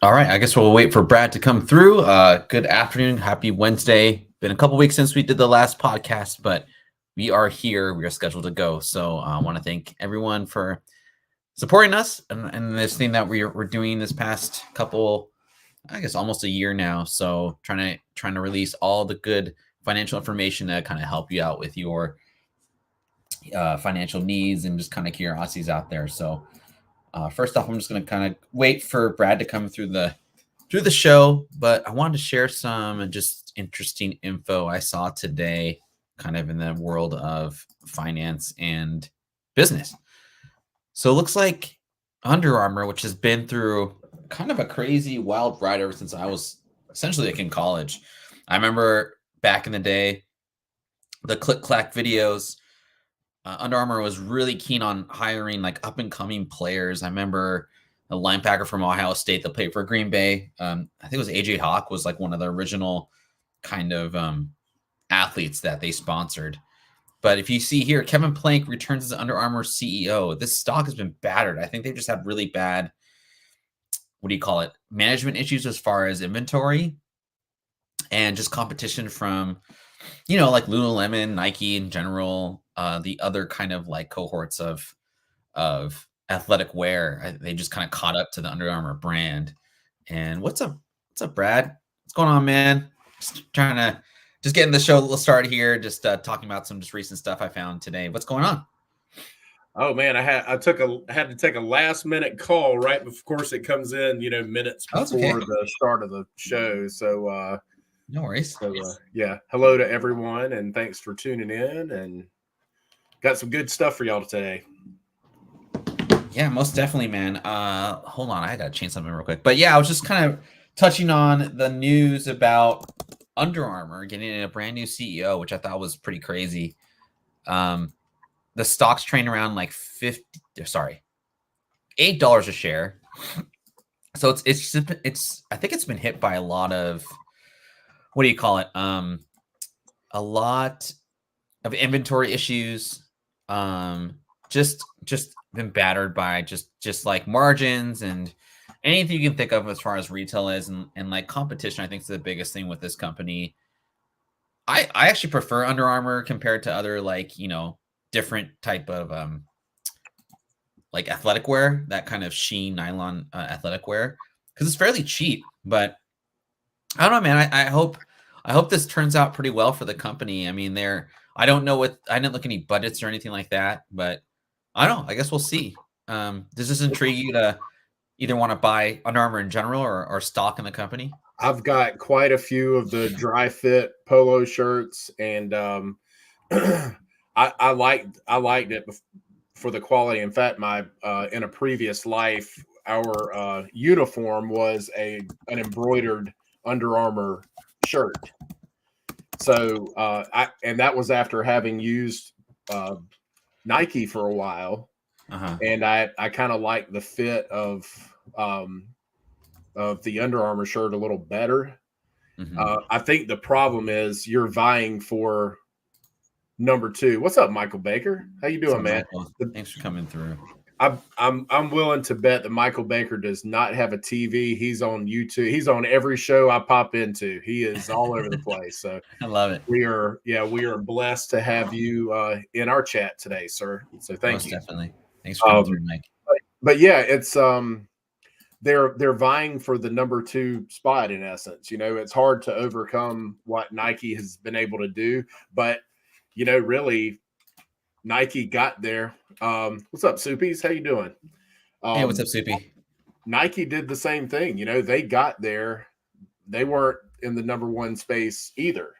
All right, I guess we'll wait for Brad to come through. Good afternoon, happy Wednesday. Been a couple weeks since we did the last podcast, but we are here. We are scheduled to go. So I want to thank everyone for supporting us and this thing that we're doing this past couple, I guess almost a year now. So trying to release all the good financial information that kind of help you out with your financial needs and just kind of curiosities out there. So first off, I'm just going to kind of wait for Brad to come through the show, but I wanted to share some just interesting info I saw today, kind of in the world of finance and business. So it looks like Under Armour, which has been through kind of a crazy wild ride ever since I was essentially like in college. I remember back in the day, the click clack videos. Under Armour was really keen on hiring like up and coming players. I remember a linebacker from Ohio State that played for Green Bay. I think it was AJ Hawk was like one of the original kind of athletes that they sponsored. But if you see here, Kevin Plank returns as Under Armour CEO. This stock has been battered. I think they just have really bad, what do you call it, management issues as far as inventory and just competition from, like Lululemon, Nike in general, the other kind of like cohorts of athletic wear. They just kind of caught up to the Under Armour brand. And what's up, Brad? What's going on, man? Just trying to getting the show a little started here. Just talking about some just recent stuff I found today. What's going on? Oh man, I had to take a last minute call right before, of course, it comes in, minutes before the start of the show. So no worries. So yeah, hello to everyone, and thanks for tuning in. And got some good stuff for y'all today. Yeah, most definitely, man. Hold on, I gotta change something real quick. But yeah, I was just kind of touching on the news about Under Armour getting a brand new CEO, which I thought was pretty crazy. The stock's trading around like $8 a share. So it's I think it's been hit by a lot of, what do you call it? A lot of inventory issues. Just been battered by just like margins and anything you can think of as far as retail is, and like competition. I think is the biggest thing with this company. I actually prefer Under Armour compared to other different type of like athletic wear, that kind of sheen nylon athletic wear, because it's fairly cheap. But I don't know, man. I hope this turns out pretty well for the company. I mean, I don't know I didn't look any budgets or anything like that, but I don't know. I guess we'll see. Does this intrigue you to either want to buy Under Armour in general or stock in the company? I've got quite a few of the dry fit polo shirts, and I liked it for the quality. In fact, my in a previous life, our uniform was an embroidered Under Armour shirt. So and that was after having used Nike for a while, and I kind of like the fit of the Under Armour shirt a little better. I think the problem is you're vying for number 2. What's up, Michael Baker? How you doing, man? Thanks for coming through. I'm willing to bet that Michael Baker does not have a TV. He's on YouTube. He's on every show I pop into. He is all over the place. So I love it. We are blessed to have you in our chat today, sir. So thank you. Definitely. Thanks for coming through, Mike. But yeah, it's they're vying for the number 2 spot in essence. It's hard to overcome what Nike has been able to do, but really Nike got there. What's up, Soupies? How you doing? Hey, what's up, Soupy? Nike did the same thing. They got there. They weren't in the number 1 space either.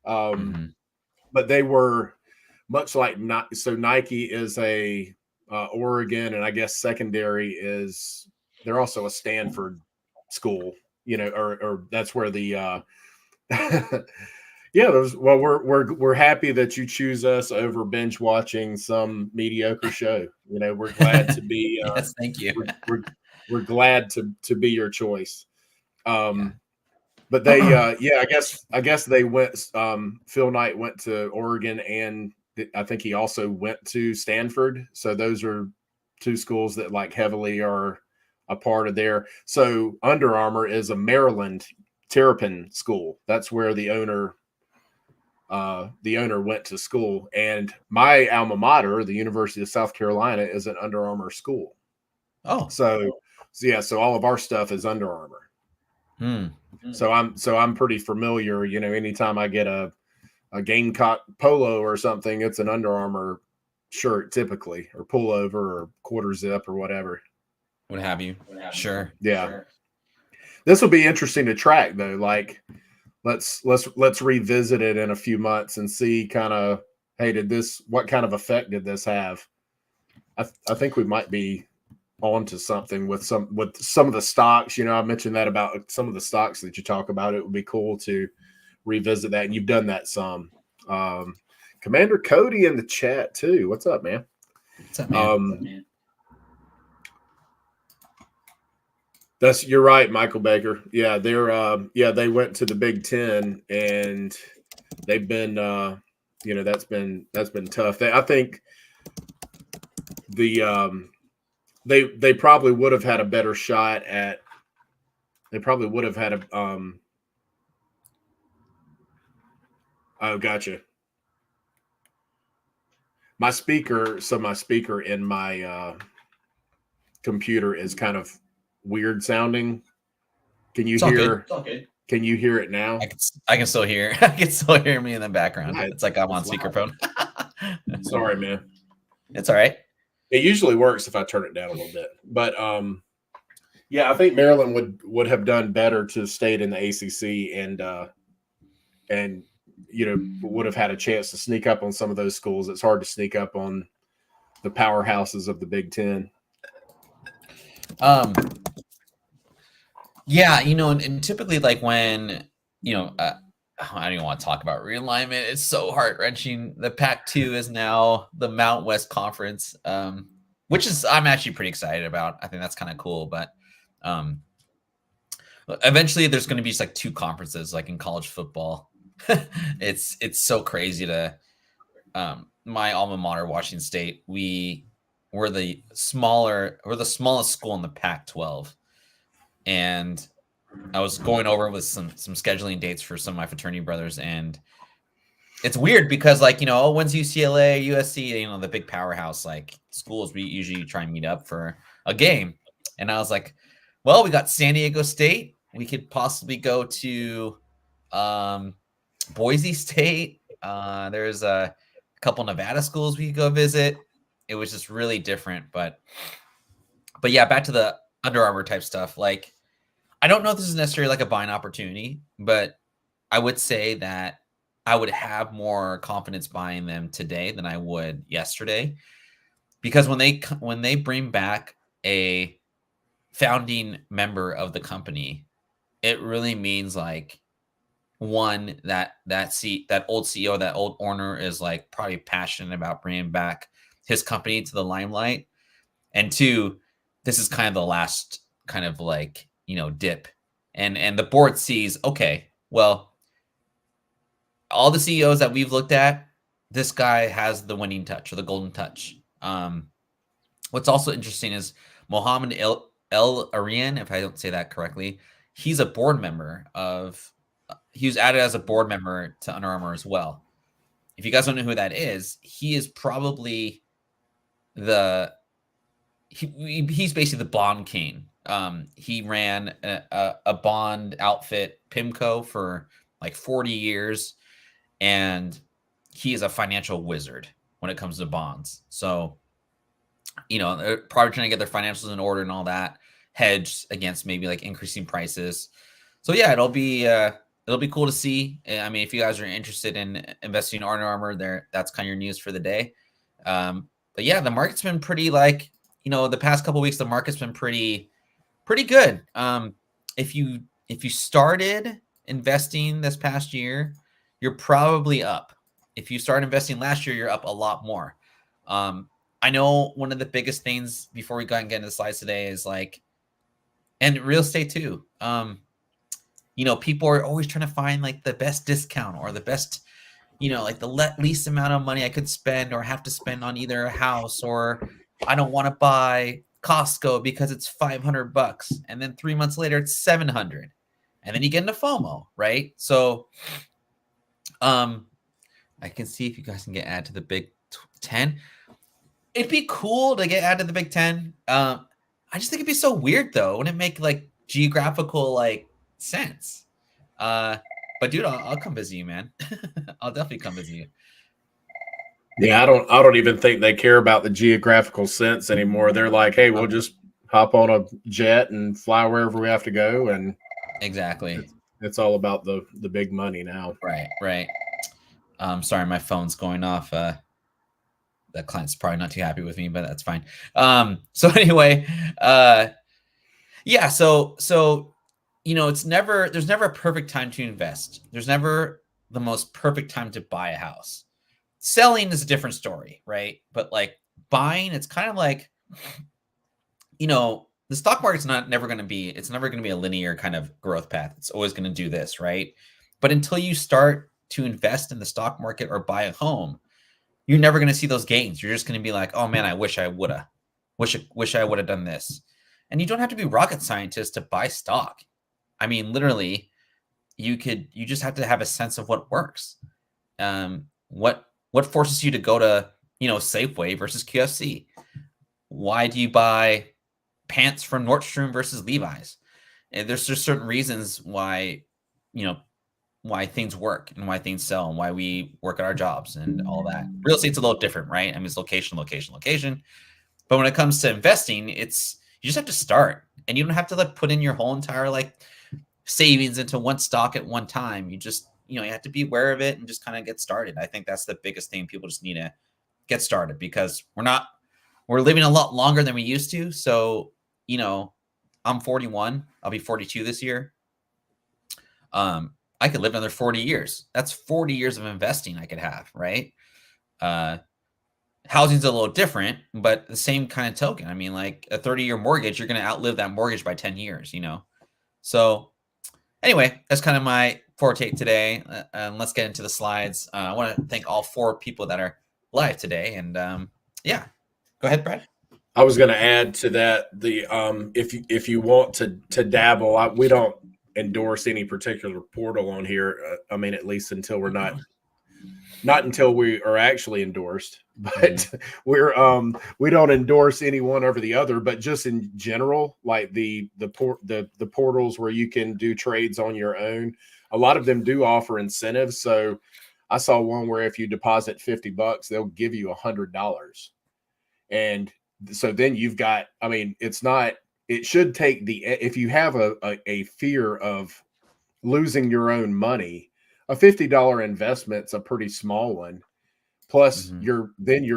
But they were much like so Nike is a Oregon, and I guess secondary is they're also a Stanford school, or that's where the yeah, well, we're happy that you choose us over binge watching some mediocre show. We're glad to be. Yes, thank you. We're glad to be your choice. But they, I guess they went. Phil Knight went to Oregon, and I think he also went to Stanford. So those are 2 schools that like heavily are a part of there. So Under Armour is a Maryland Terrapin school. That's where the owner went to school. And my alma mater, the University of South Carolina, is an Under Armour school. Oh, so all of our stuff is Under Armour. So I'm pretty familiar. Anytime I get a Gamecock polo or something, it's an Under Armour shirt typically, or pullover, or quarter zip, or whatever. What have you? Sure. Yeah. Sure. This will be interesting to track, though. Like, let's revisit it in a few months and see kind of, hey, what kind of effect did this have? I think we might be onto something with some of the stocks. I mentioned that about some of the stocks that you talk about. It would be cool to revisit that, and you've done that some. Commander Cody in the chat too. What's up, man? What's up, man? You're right, Michael Baker. Yeah, they went to the Big Ten, and they've been that's been tough. I think they probably would have had a better shot at. They probably would have had a. Oh, gotcha. My speaker in my computer is kind of weird sounding. Can you hear? Can you hear it now? I can still hear. I can still hear me in the background. Right. It's like I'm on speakerphone. Sorry, man. It's all right. It usually works if I turn it down a little bit, but yeah, I think Maryland would have done better to stayed in the ACC and would have had a chance to sneak up on some of those schools. It's hard to sneak up on the powerhouses of the Big Ten. Yeah, and typically, like, when I don't even want to talk about realignment. It's so heart-wrenching. The Pac-2 is now the Mount West Conference, which is I'm actually pretty excited about. I think that's kind of cool, but eventually there's going to be just like two conferences, like in college football. It's so crazy to my alma mater, Washington State. We're the smallest school in the Pac-12, and I was going over with some scheduling dates for some of my fraternity brothers, and it's weird because, like, when's UCLA, USC, the big powerhouse like schools, we usually try and meet up for a game. And I was like, well, we got San Diego State. We could possibly go to Boise State. There's a couple Nevada schools we could go visit. It was just really different, but yeah, back to the Under Armour type stuff. Like, I don't know if this is necessarily like a buying opportunity, but I would say that I would have more confidence buying them today than I would yesterday, because when they bring back a founding member of the company, it really means, like, one, that old CEO, that old owner is like probably passionate about bringing back his company to the limelight, and two, this is kind of the last kind of like dip, and the board sees, okay, well, all the CEOs that we've looked at, this guy has the winning touch or the golden touch. What's also interesting is Mohammed El Arian, if I don't say that correctly, he's a board member he was added as a board member to Under Armour as well. If you guys don't know who that is, he is probably he's basically the Bond king. He ran a bond outfit, PIMCO, for like 40 years, and he is a financial wizard when it comes to bonds. So, they're probably trying to get their financials in order and all that, hedged against maybe like increasing prices. So yeah, it'll be cool to see. I mean, if you guys are interested in investing in Under Armour, that's kind of your news for the day. But yeah, the market's been pretty, like, the past couple of weeks, the market's been pretty good. If you started investing this past year, you're probably up. If you started investing last year, you're up a lot more. I know one of the biggest things before we go and get into the slides today is, like, and real estate too. People are always trying to find like the best discount or the best, like the least amount of money I could spend or have to spend on either a house, or I don't want to buy Costco because it's $500, and then 3 months later it's $700, and then you get into FOMO, right? So, I can see if you guys can get added to the Big 10. It'd be cool to get added to the Big 10. I just think it'd be so weird though. Wouldn't it make like geographical like sense? But dude, I'll come visit you, man. I'll definitely come visit you. Yeah, I don't even think they care about the geographical sense anymore. They're like, hey, we'll just hop on a jet and fly wherever we have to go, and exactly, it's all about the big money now. Right. Sorry, my phone's going off. That client's probably not too happy with me, but that's fine. So anyway, yeah, so there's never a perfect time to invest. There's never the most perfect time to buy a house. Selling is a different story, right? But like buying, it's kind of like, the stock market's never going to be a linear kind of growth path. It's always going to do this, right? But until you start to invest in the stock market or buy a home, you're never going to see those gains. You're just going to be like, oh man, I wish I would have done this. And you don't have to be rocket scientists to buy stock. I mean, literally, you just have to have a sense of what works. What forces you to go to, Safeway versus QFC? Why do you buy pants from Nordstrom versus Levi's? And there's just certain reasons why, why things work and why things sell and why we work at our jobs and all that. Real estate's a little different, right? I mean, it's location. But when it comes to investing, you just have to start, and you don't have to put in your whole entire savings into one stock at one time. You just, you have to be aware of it and just kind of get started. I think that's the biggest thing. People just need to get started because we're living a lot longer than we used to. So, I'm 41. I'll be 42 this year. I could live another 40 years. That's 40 years of investing I could have, right? Housing's a little different, but the same kind of token. I mean, like a 30-year mortgage, you're going to outlive that mortgage by 10 years, So anyway, that's kind of my forte today. And let's get into the slides. I want to thank all 4 people that are live today. And yeah, go ahead, Brad. I was going to add to that if you want to dabble, we don't endorse any particular portal on here. I mean, at least until we're not until we are actually endorsed, but we don't endorse any one over the other, but just in general, like the portals where you can do trades on your own, a lot of them do offer incentives. So I saw one where if you deposit $50, they'll give you $100. And so then you've got, I mean, it should take if you have a fear of losing your own money, a $50 investment's a pretty small one. Plus you're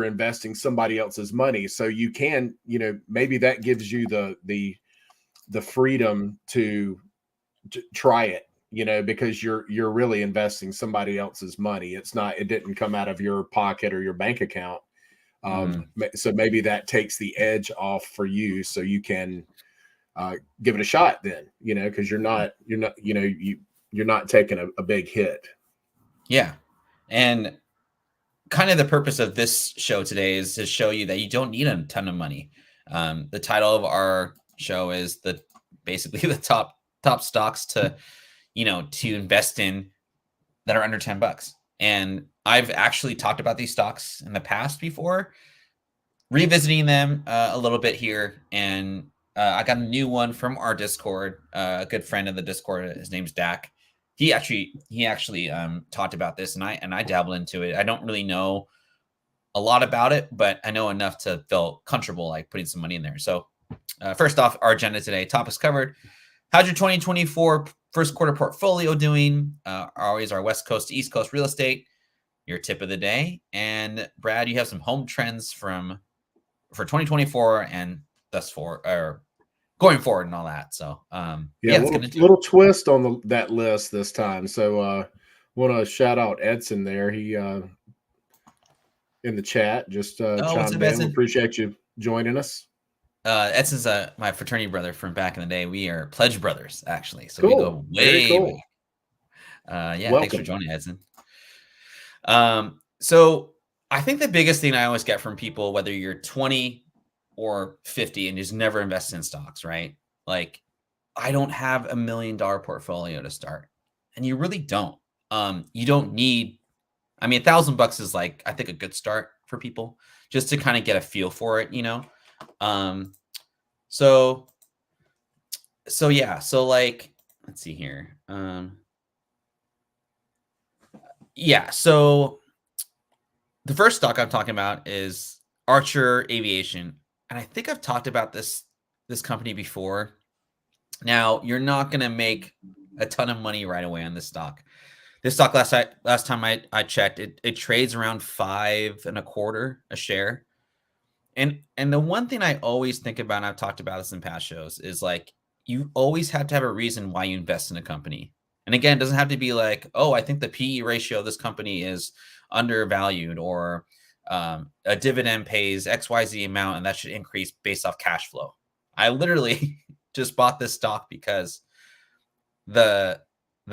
investing somebody else's money. So you can, maybe that gives you the freedom to try it, because you're really investing somebody else's money. It didn't come out of your pocket or your bank account. So maybe that takes the edge off for you, so you can give it a shot then, because you're not taking a big hit. Yeah. And kind of the purpose of this show today is to show you that you don't need a ton of money. The title of our show is basically the top stocks to invest in that are under $10. And I've actually talked about these stocks in the past before, revisiting them a little bit here. And I got a new one from our Discord, a good friend of the Discord. His name's Dak. He actually talked about this, and I dabbled into it. I don't really know a lot about it, but I know enough to feel comfortable putting some money in there. So first off, our agenda today, topics covered. How's your 2024 first quarter portfolio doing? Always our West Coast to East Coast real estate, your tip of the day. And Brad, you have some home trends for 2024 and thus for or going forward and all that. So little twist on that list this time. So want to shout out Edson there. He in the chat just chimed in. We appreciate you joining us. Edson's my fraternity brother from back in the day. We are pledge brothers, actually. So cool. We go way, cool. Welcome. Thanks for joining, Edson. So I think the biggest thing I always get from people, whether you're 20, or 50 and just never invest in stocks, right? Like, I don't have $1 million portfolio to start, and you really don't. You don't need. I mean, $1,000 is like, I think, a good start for people just to kind of get a feel for it, Um, so yeah, so like, let's see here. Yeah, so the first stock I'm talking about is Archer Aviation, and I think I've talked about this company before. Now, you're not going to make a ton of money right away on this stock. This stock last time I checked, it trades around 5.25 a share. And the one thing I always think about, and I've talked about this in past shows, is like, you always have to have a reason why you invest in a company. And again, it doesn't have to be like, oh, I think the PE ratio of this company is undervalued, or a dividend pays XYZ amount and that should increase based off cash flow. I literally just bought this stock because the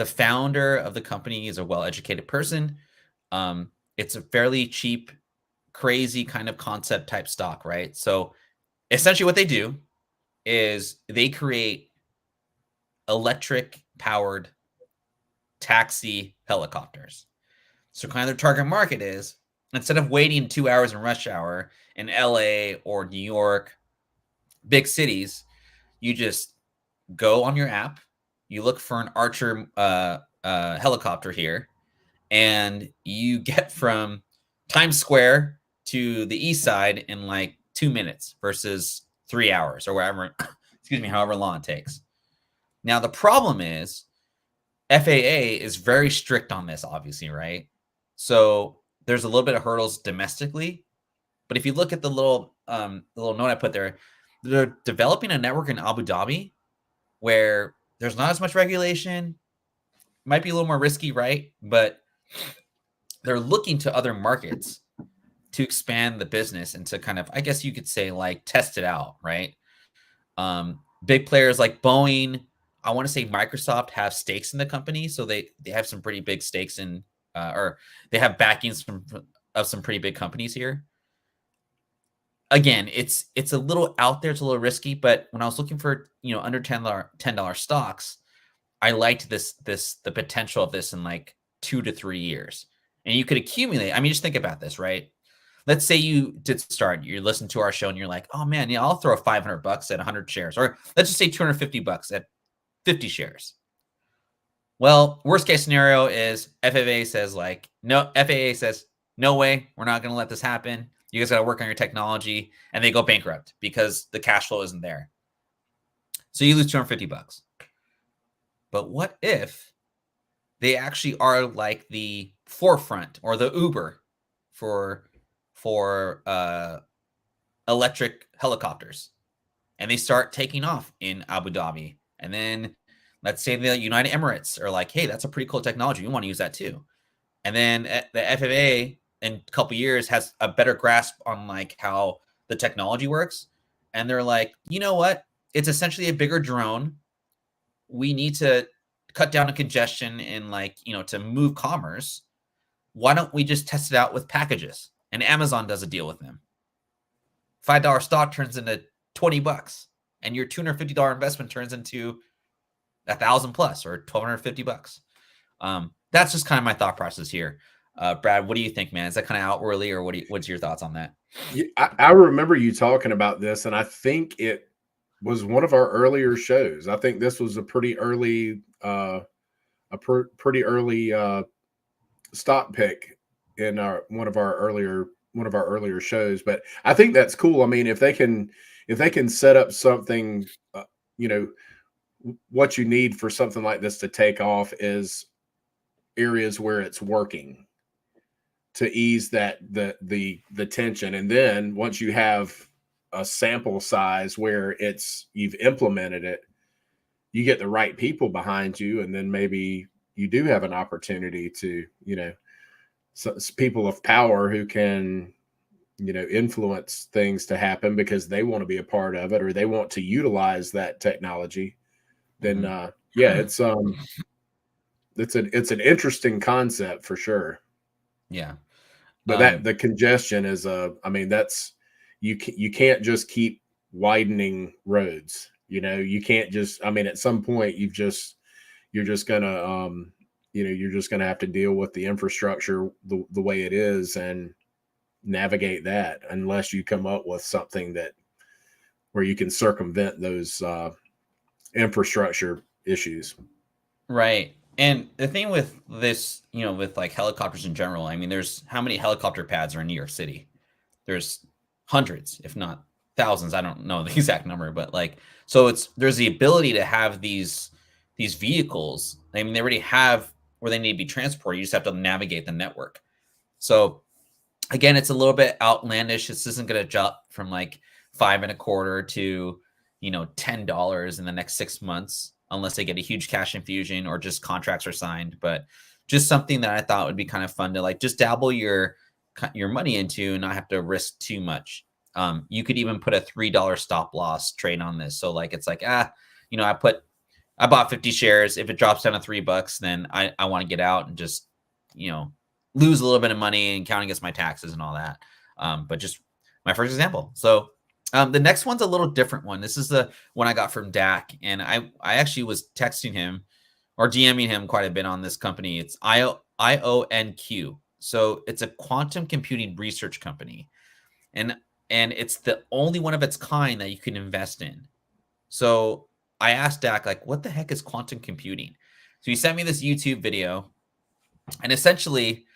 founder of the company is a well-educated person. It's a fairly cheap, crazy kind of concept type stock, right? So essentially what they do is they create electric powered taxi helicopters. So kind of their target market is, instead of waiting 2 hours in rush hour in LA or New York, big cities, you just go on your app, you look for an Archer helicopter here, and you get from Times Square to the east side in like 2 minutes versus 3 hours or wherever, excuse me, however long it takes. Now, the problem is FAA is very strict on this, obviously, right? So there's a little bit of hurdles domestically. But if you look at the little note I put there, they're developing a network in Abu Dhabi where there's not as much regulation. Might be a little more risky, right? But they're looking to other markets to expand the business and to kind of, I guess you could say, like, test it out, right? Big players like Boeing, I want to say Microsoft, have stakes in the company, so they have some pretty big stakes in, or they have backings of some pretty big companies here. Again, it's a little out there, it's a little risky, but when I was looking for under $10 stocks, I liked the potential of this in like 2 to 3 years, and you could accumulate. I mean, just think about this, right? Let's say you did start, you listen to our show and you're like, oh man, yeah, I'll throw $500 at 100 shares, or let's just say $250 at 50 shares. Well, worst case scenario is FAA says no way, we're not going to let this happen. You guys got to work on your technology, and they go bankrupt because the cash flow isn't there. So you lose $250. But what if they actually are like the forefront or the Uber for electric helicopters, and they start taking off in Abu Dhabi, and then let's say the United Emirates are like, hey, that's a pretty cool technology, we want to use that too, and then the FAA in a couple years has a better grasp on like how the technology works, and they're like, you know what, it's essentially a bigger drone, we need to cut down on congestion and to move commerce. Why don't we just test it out with packages? And Amazon does a deal with them. $5 stock turns into $20, and your $250 investment turns into $1,000 plus, or $1,250. That's just kind of my thought process here. Brad, what do you think, man? Is that kind of out early, or what's your thoughts on that? Yeah, I remember you talking about this, and I think it was one of our earlier shows. I think this was a pretty early, pretty early stock pick in one of our earlier shows. But I think that's cool. I mean, if they can set up something, what you need for something like this to take off is areas where it's working, to ease the tension. And then once you have a sample size where you've implemented it, you get the right people behind you, and then maybe you do have an opportunity to, people of power who can, influence things to happen because they want to be a part of it, or they want to utilize that technology. Then, yeah, it's an interesting concept for sure. Yeah. But the congestion is I mean, that's, you can't just keep widening roads. You can't just, I mean, at some point you're just gonna you're just gonna have to deal with the infrastructure the way it is and navigate that, unless you come up with something that where you can circumvent those infrastructure issues. Right. And the thing with this, with like helicopters in general, I mean, there's how many helicopter pads are in New York City? There's hundreds, if not thousands. I don't know the exact number, but like, so there's the ability to have these vehicles. I mean, they already have where they need to be transported. You just have to navigate the network. So again, it's a little bit outlandish. This isn't going to jump from like $5.25 to $10 in the next 6 months, unless they get a huge cash infusion or just contracts are signed. But just something that I thought would be kind of fun to like just dabble your money into and not have to risk too much. You could even put a $3 stop loss trade on this. So like it's like I bought 50 shares. If it drops down to $3, then I want to get out and just lose a little bit of money and count against my taxes and all that. But just my first example. So the next one's a little different one. This is the one I got from Dak, and I actually was texting him or DMing him quite a bit on this company. It's IONQ. So it's a quantum computing research company, and it's the only one of its kind that you can invest in. So I asked Dak, like, what the heck is quantum computing? So he sent me this YouTube video, and essentially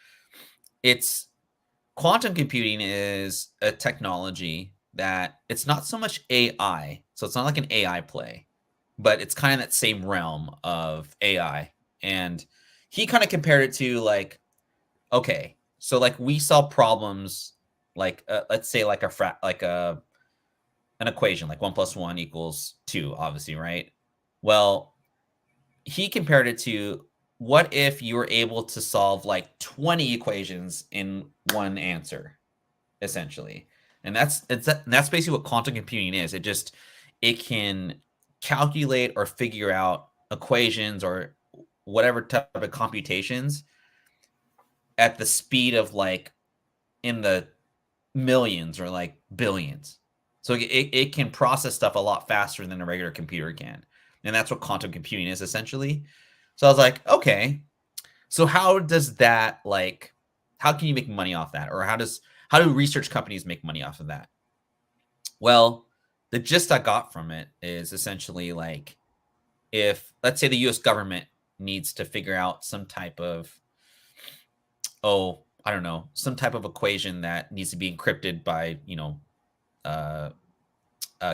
it's quantum computing is a technology that it's not so much AI. So it's not like an AI play, but it's kind of that same realm of AI. And he kind of compared it to like, okay, so like we solve problems like let's say like an equation like 1+1 = 2, obviously, right? Well, he compared it to, what if you were able to solve like 20 equations in one answer, essentially? And that's basically what quantum computing is. It can calculate or figure out equations or whatever type of computations at the speed of like in the millions or like billions. So it can process stuff a lot faster than a regular computer can. And that's what quantum computing is essentially. So I was like, okay, so how does that how can you make money off that? Or how do research companies make money off of that? Well, the gist I got from it is essentially like, if let's say the US government needs to figure out some type of, I don't know, some type of equation that needs to be encrypted by, uh,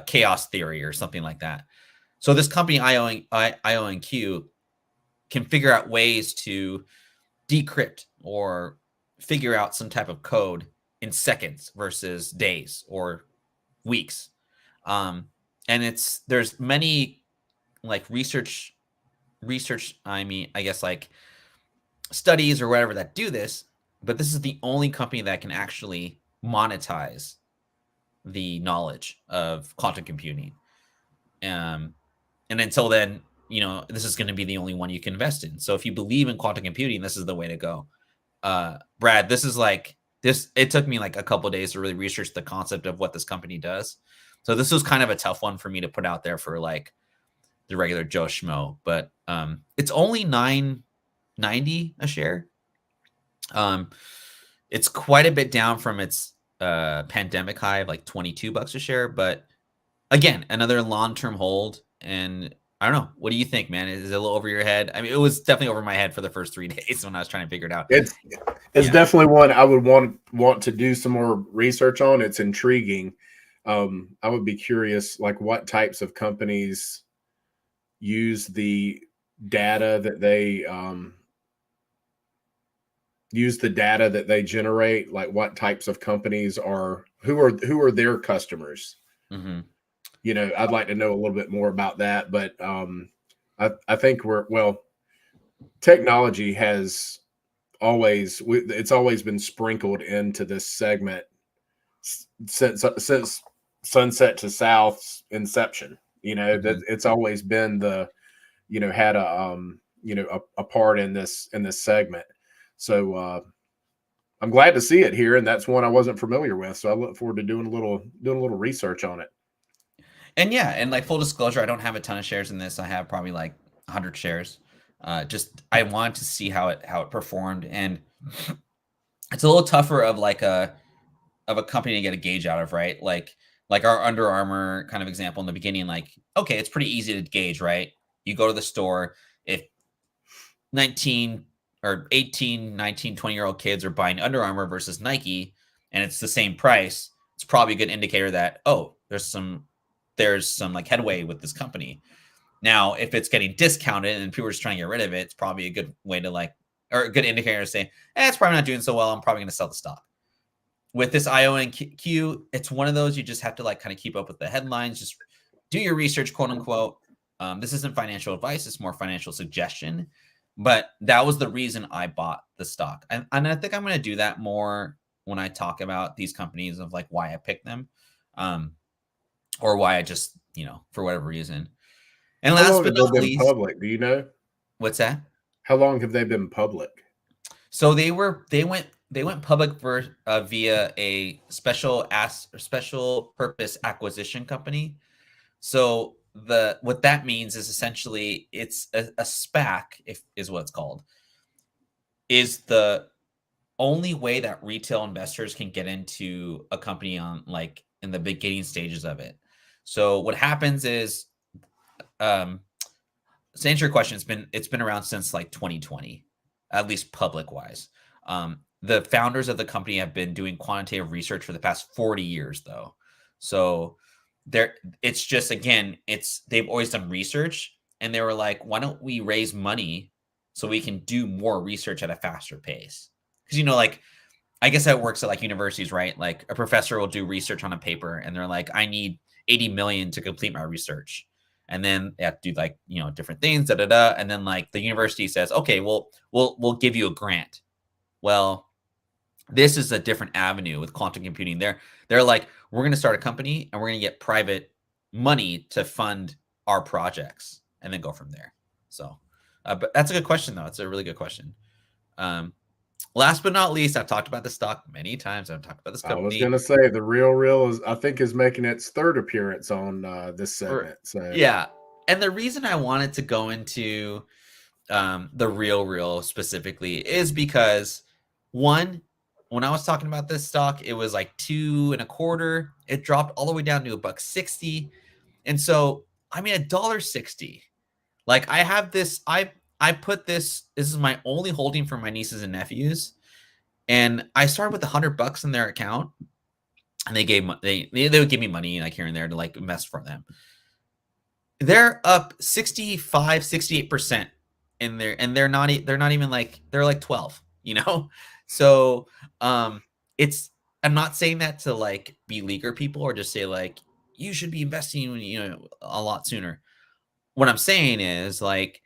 chaos theory or something like that. So this company IONQ can figure out ways to decrypt or figure out some type of code in seconds versus days or weeks. And there's many like research, I mean, I guess like studies or whatever that do this, but this is the only company that can actually monetize the knowledge of quantum computing. And until then, this is going to be the only one you can invest in. So if you believe in quantum computing, this is the way to go. Brad, this is like this. It took me like a couple of days to really research the concept of what this company does. So this was kind of a tough one for me to put out there for like the regular Joe Schmo, but it's only $9.90 a share. It's quite a bit down from its pandemic high of like $22 a share, but again, another long-term hold. And I don't know, what do you think, man? Is it a little over your head? I mean, it was definitely over my head for the first 3 days when I was trying to figure it out. It's definitely one I would want to do some more research on. It's intriguing. I would be curious, like, what types of companies use the data that they generate. Like, what types of companies who are their customers? Mm-hmm. I'd like to know a little bit more about that. But I think technology has it's always been sprinkled into this segment since Sunset to South's inception. Mm-hmm. That it's always been had a part in this segment. So I'm glad to see it here, and that's one I wasn't familiar with. So I look forward to doing a little research on it. And yeah, and like full disclosure, I don't have a ton of shares in this. I have probably like 100 shares. Just I wanted to see how it performed, and it's a little tougher of like a company to get a gauge out of, right? Like our Under Armour kind of example in the beginning, like, okay, it's pretty easy to gauge, right? You go to the store, if 19 or 18, 19, 20-year-old kids are buying Under Armour versus Nike, and it's the same price, it's probably a good indicator that, oh, there's some like headway with this company. Now, if it's getting discounted and people are just trying to get rid of it, it's probably a good way to like, or a good indicator to say, it's probably not doing so well. I'm probably going to sell the stock. With this IONQ, it's one of those you just have to like kind of keep up with the headlines, just do your research, quote unquote. This isn't financial advice; it's more financial suggestion. But that was the reason I bought the stock, and I think I'm going to do that more when I talk about these companies of like why I picked them, or why I just for whatever reason. And How last long but have they not been least, public? Do you know? what's that? How long have they been public? So they went public via a special purpose acquisition company. So what that means is essentially it's a SPAC, if is what it's called, is the only way that retail investors can get into a company on like in the beginning stages of it. So what happens is, to answer your question, it's been around since like 2020, at least public wise. The founders of the company have been doing quantitative research for the past 40 years, though. So it's just again, they've always done research, and they were like, why don't we raise money so we can do more research at a faster pace? Because like I guess that works at like universities, right? Like a professor will do research on a paper, and they're like, I need 80 million to complete my research. And then they have to do like different things, and then like the university says, okay, well, we'll give you a grant. Well, this is a different avenue with quantum computing. They're like, we're going to start a company and we're going to get private money to fund our projects and then go from there. So, but that's a good question though. It's a really good question. Last but not least, I've talked about the stock many times. I've talked about this company. I was going to say the Real is making its third appearance on this segment. So yeah, and the reason I wanted to go into the Real specifically is because one, when I was talking about this stock, it was like 2.25. It dropped all the way down to $1.60, and so I mean $1.60. Like I have this, I put this. This is my only holding for my nieces and nephews, and I started with $100 in their account, and they would give me money like here and there to like invest for them. They're up 65, 68% in there, and they're not even like, they're like 12, So it's, I'm not saying that to like beleaguer people or just say like you should be investing a lot sooner. What I'm saying is like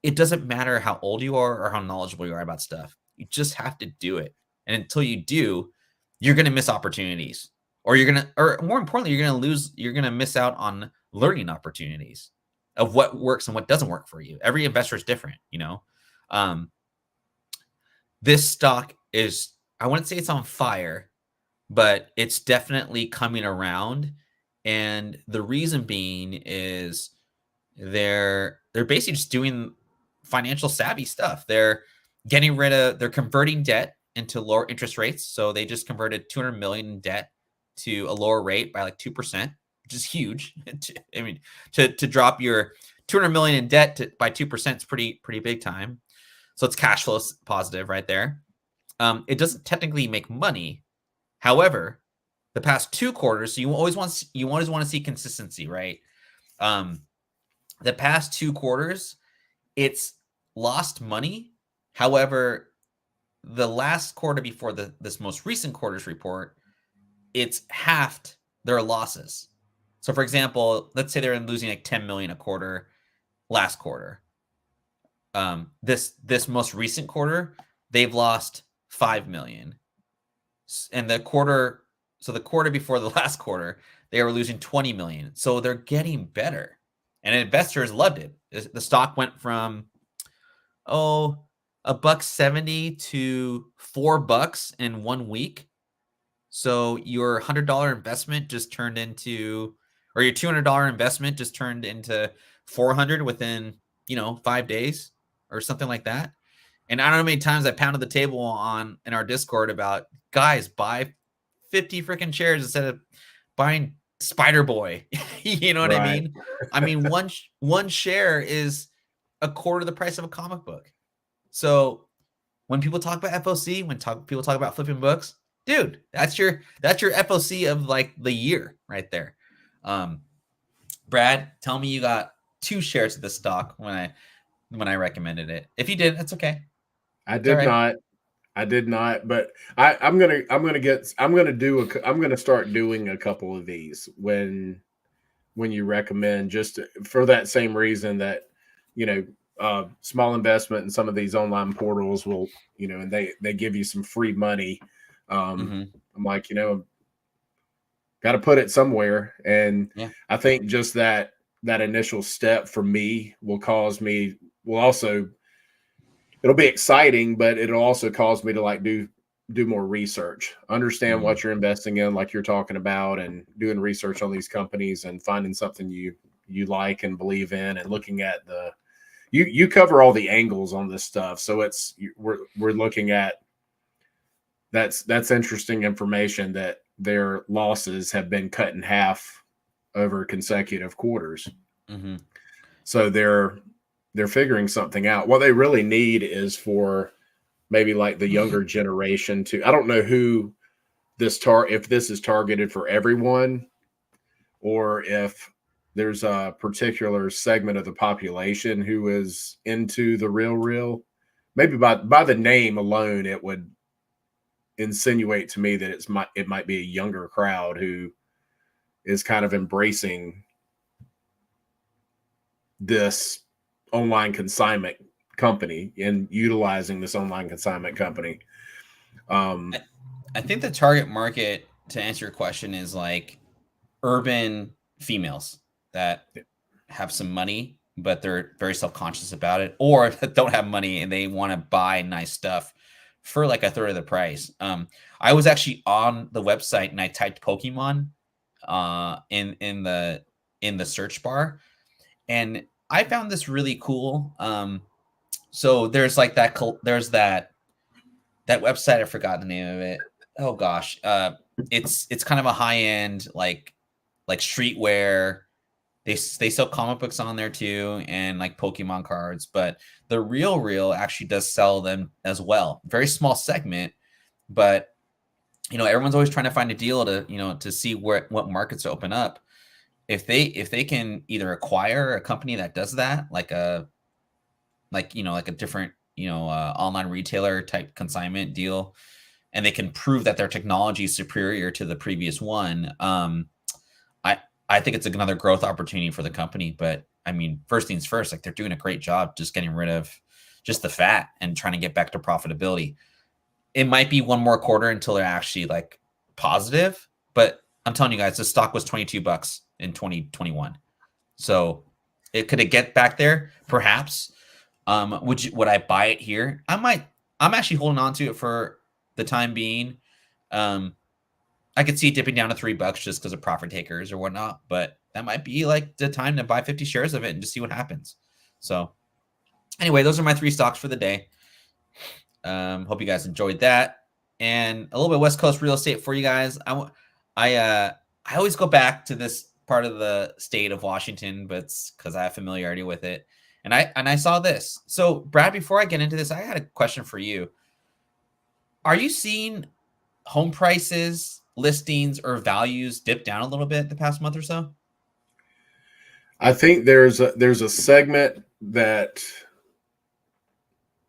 it doesn't matter how old you are or how knowledgeable you are about stuff. You just have to do it. And until you do, you're going to miss opportunities, or or more importantly, you're going to miss out on learning opportunities of what works and what doesn't work for you. Every investor is different, This stock is, I wouldn't say it's on fire, but it's definitely coming around. And the reason being is they're basically just doing financial savvy stuff. They're converting debt into lower interest rates. So they just converted 200 million in debt to a lower rate by like 2%, which is huge. I mean, to drop your 200 million in debt by 2% is pretty big time. So it's cash flow positive right there. It doesn't technically make money. However, the past 2 quarters, so you always want to see consistency, right? The past 2 quarters, it's lost money. However, the last quarter before this most recent quarter's report, it's halved their losses. So for example, let's say they're losing like 10 million a quarter last quarter. This most recent quarter, they've lost 5 million. And the quarter before the last quarter, they were losing 20 million. So they're getting better. And investors loved it. The stock went from, $1.70 to $4 in 1 week. So your $100 investment just turned into, or your $200 investment just turned into 400 within, 5 days or something like that. And I don't know how many times I pounded the table in our Discord about, guys, buy 50 freaking shares instead of buying Spider Boy. You know what I Right. mean? I mean, one share is a quarter the price of a comic book. So when people talk about FOC, people talk about flipping books, dude, that's your FOC of like the year right there. Brad, tell me you got 2 shares of the stock when I recommended it. If you did, that's okay. I It's all did right. not. I did not, but I'm gonna start doing a couple of these when you recommend, just for that same reason that, you know, small investment in some of these online portals will, and they give you some free money. Mm-hmm. I'm like, got to put it somewhere, and Yeah. I think just that initial step for me will also, it'll be exciting, but it'll also cause me to like do more research, understand Mm-hmm. what you're investing in, like you're talking about, and doing research on these companies and finding something you like and believe in, and looking at you cover all the angles on this stuff. So we're looking at, that's interesting information, that their losses have been cut in half over consecutive quarters. Mm-hmm. So they're figuring something out. What they really need is for maybe like the younger generation to, I don't know who if this is targeted for everyone, or if there's a particular segment of the population who is into the real. Maybe by the name alone, it would insinuate to me that it might be a younger crowd who is kind of embracing this online consignment company and utilizing this online consignment company. Um, I think the target market, to answer your question, is like urban females that have some money, but they're very self-conscious about it, or that don't have money and they want to buy nice stuff for like a third of the price. I was actually on the website and I typed Pokemon in the search bar, and I found this really cool. So there's like there's that website, I forgot the name of it. Oh gosh, it's kind of a high end like streetwear. They sell comic books on there too, and like Pokemon cards. But the Real actually does sell them as well. Very small segment, but everyone's always trying to find a deal to see what markets to open up. If they can either acquire a company that does that, like a different online retailer type consignment deal, and they can prove that their technology is superior to the previous one, I I think it's another growth opportunity for the company. But I mean, first things first, like they're doing a great job just getting rid of just the fat and trying to get back to profitability. It might be one more quarter until they're actually like positive, but I'm telling you guys, the stock was $22 in 2021. So could it get back there? Perhaps. Would I buy it here? I might. I'm actually holding on to it for the time being. Um, I could see it dipping down to $3 just because of profit takers or whatnot, but that might be like the time to buy 50 shares of it and just see what happens. So anyway, those are my 3 stocks for the day. Hope you guys enjoyed that, and a little bit of West Coast real estate for you guys. I always go back to this part of the state of Washington, but it's because I have familiarity with it. And I saw this. So Brad, before I get into this, I had a question for you. Are you seeing home prices, listings, or values dip down a little bit the past month or so? I think there's a segment that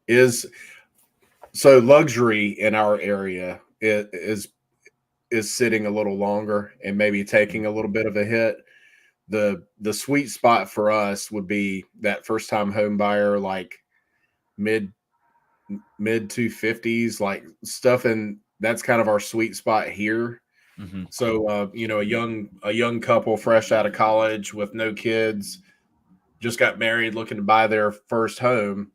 is, so luxury in our area is sitting a little longer and maybe taking a little bit of a hit. The sweet spot for us would be that first time home buyer, like mid 250s, like stuff, and that's kind of our sweet spot here. Mm-hmm. So a young couple fresh out of college with no kids, just got married, looking to buy their first home.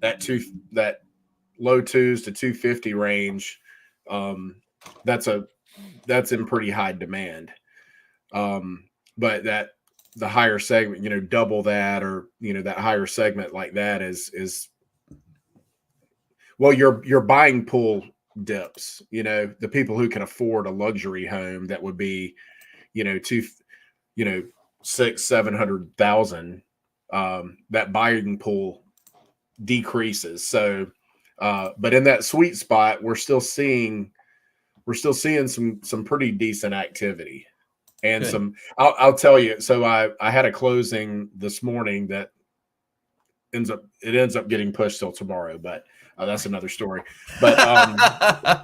that low twos to 250 range, that's in pretty high demand. But the higher segment, double that, or that higher segment like that is well, your buying pool dips. The people who can afford a luxury home that would be, two, 600,000-700,000, that buying pool decreases. So, but in that sweet spot, we're still seeing some pretty decent activity, and Good. I'll tell you. So I had a closing this morning that ends up getting pushed till tomorrow, but that's another story. But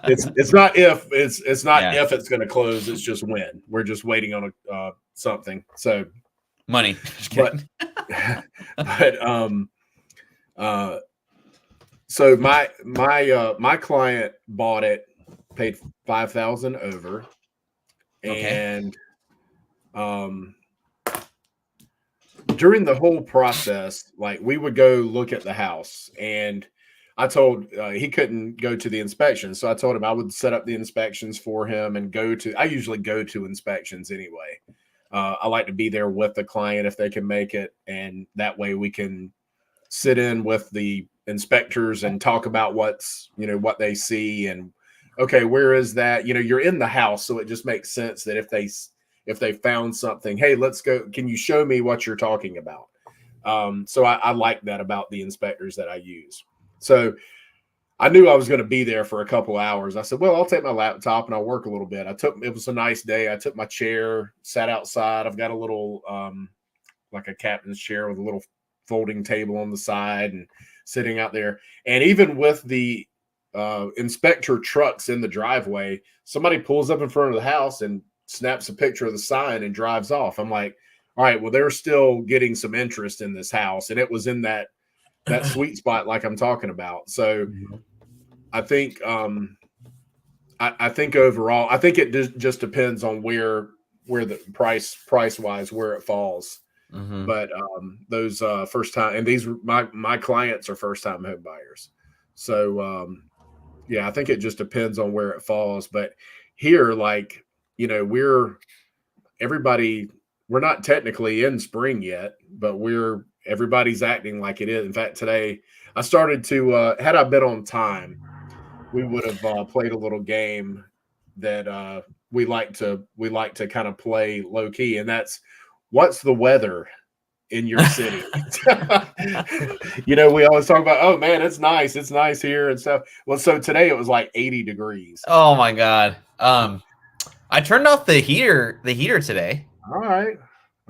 it's not if it's not if it's going to close. It's just when. We're just waiting on something. So money. but so my client bought it, paid $5,000 over, and during the whole process, like, we would go look at the house, and I told he couldn't go to the inspection, so I told him I would set up the inspections for him and I usually go to inspections anyway. I like to be there with the client if they can make it, and that way we can sit in with the inspectors and talk about what they see, and okay, where is that? You're in the house, so it just makes sense that if they found something, hey, let's go. Can you show me what you're talking about? So I like that about the inspectors that I use. So I knew I was going to be there for a couple hours. I said, well, I'll take my laptop and I'll work a little bit. It was a nice day. I took my chair, sat outside. I've got a little, like a captain's chair with a little folding table on the side, and sitting out there. And even with the inspector trucks in the driveway, somebody pulls up in front of the house and snaps a picture of the sign and drives off. I'm like, all right, well, they're still getting some interest in this house. And it was in that sweet spot like I'm talking about. So I think I think overall, I think it just depends on where the price wise where it falls. But those first time, and these my clients are first time home buyers. So yeah, I think it just depends on where it falls. But here, like, we're not technically in spring yet, but everybody's acting like it is. In fact, today I started to had I been on time, we would have played a little game that we like to kind of play low key, and that's, what's the weather in your city? We always talk about, oh man, it's nice here and stuff. Well, so today it was like 80 degrees. Oh my God. I turned off the heater today. All right.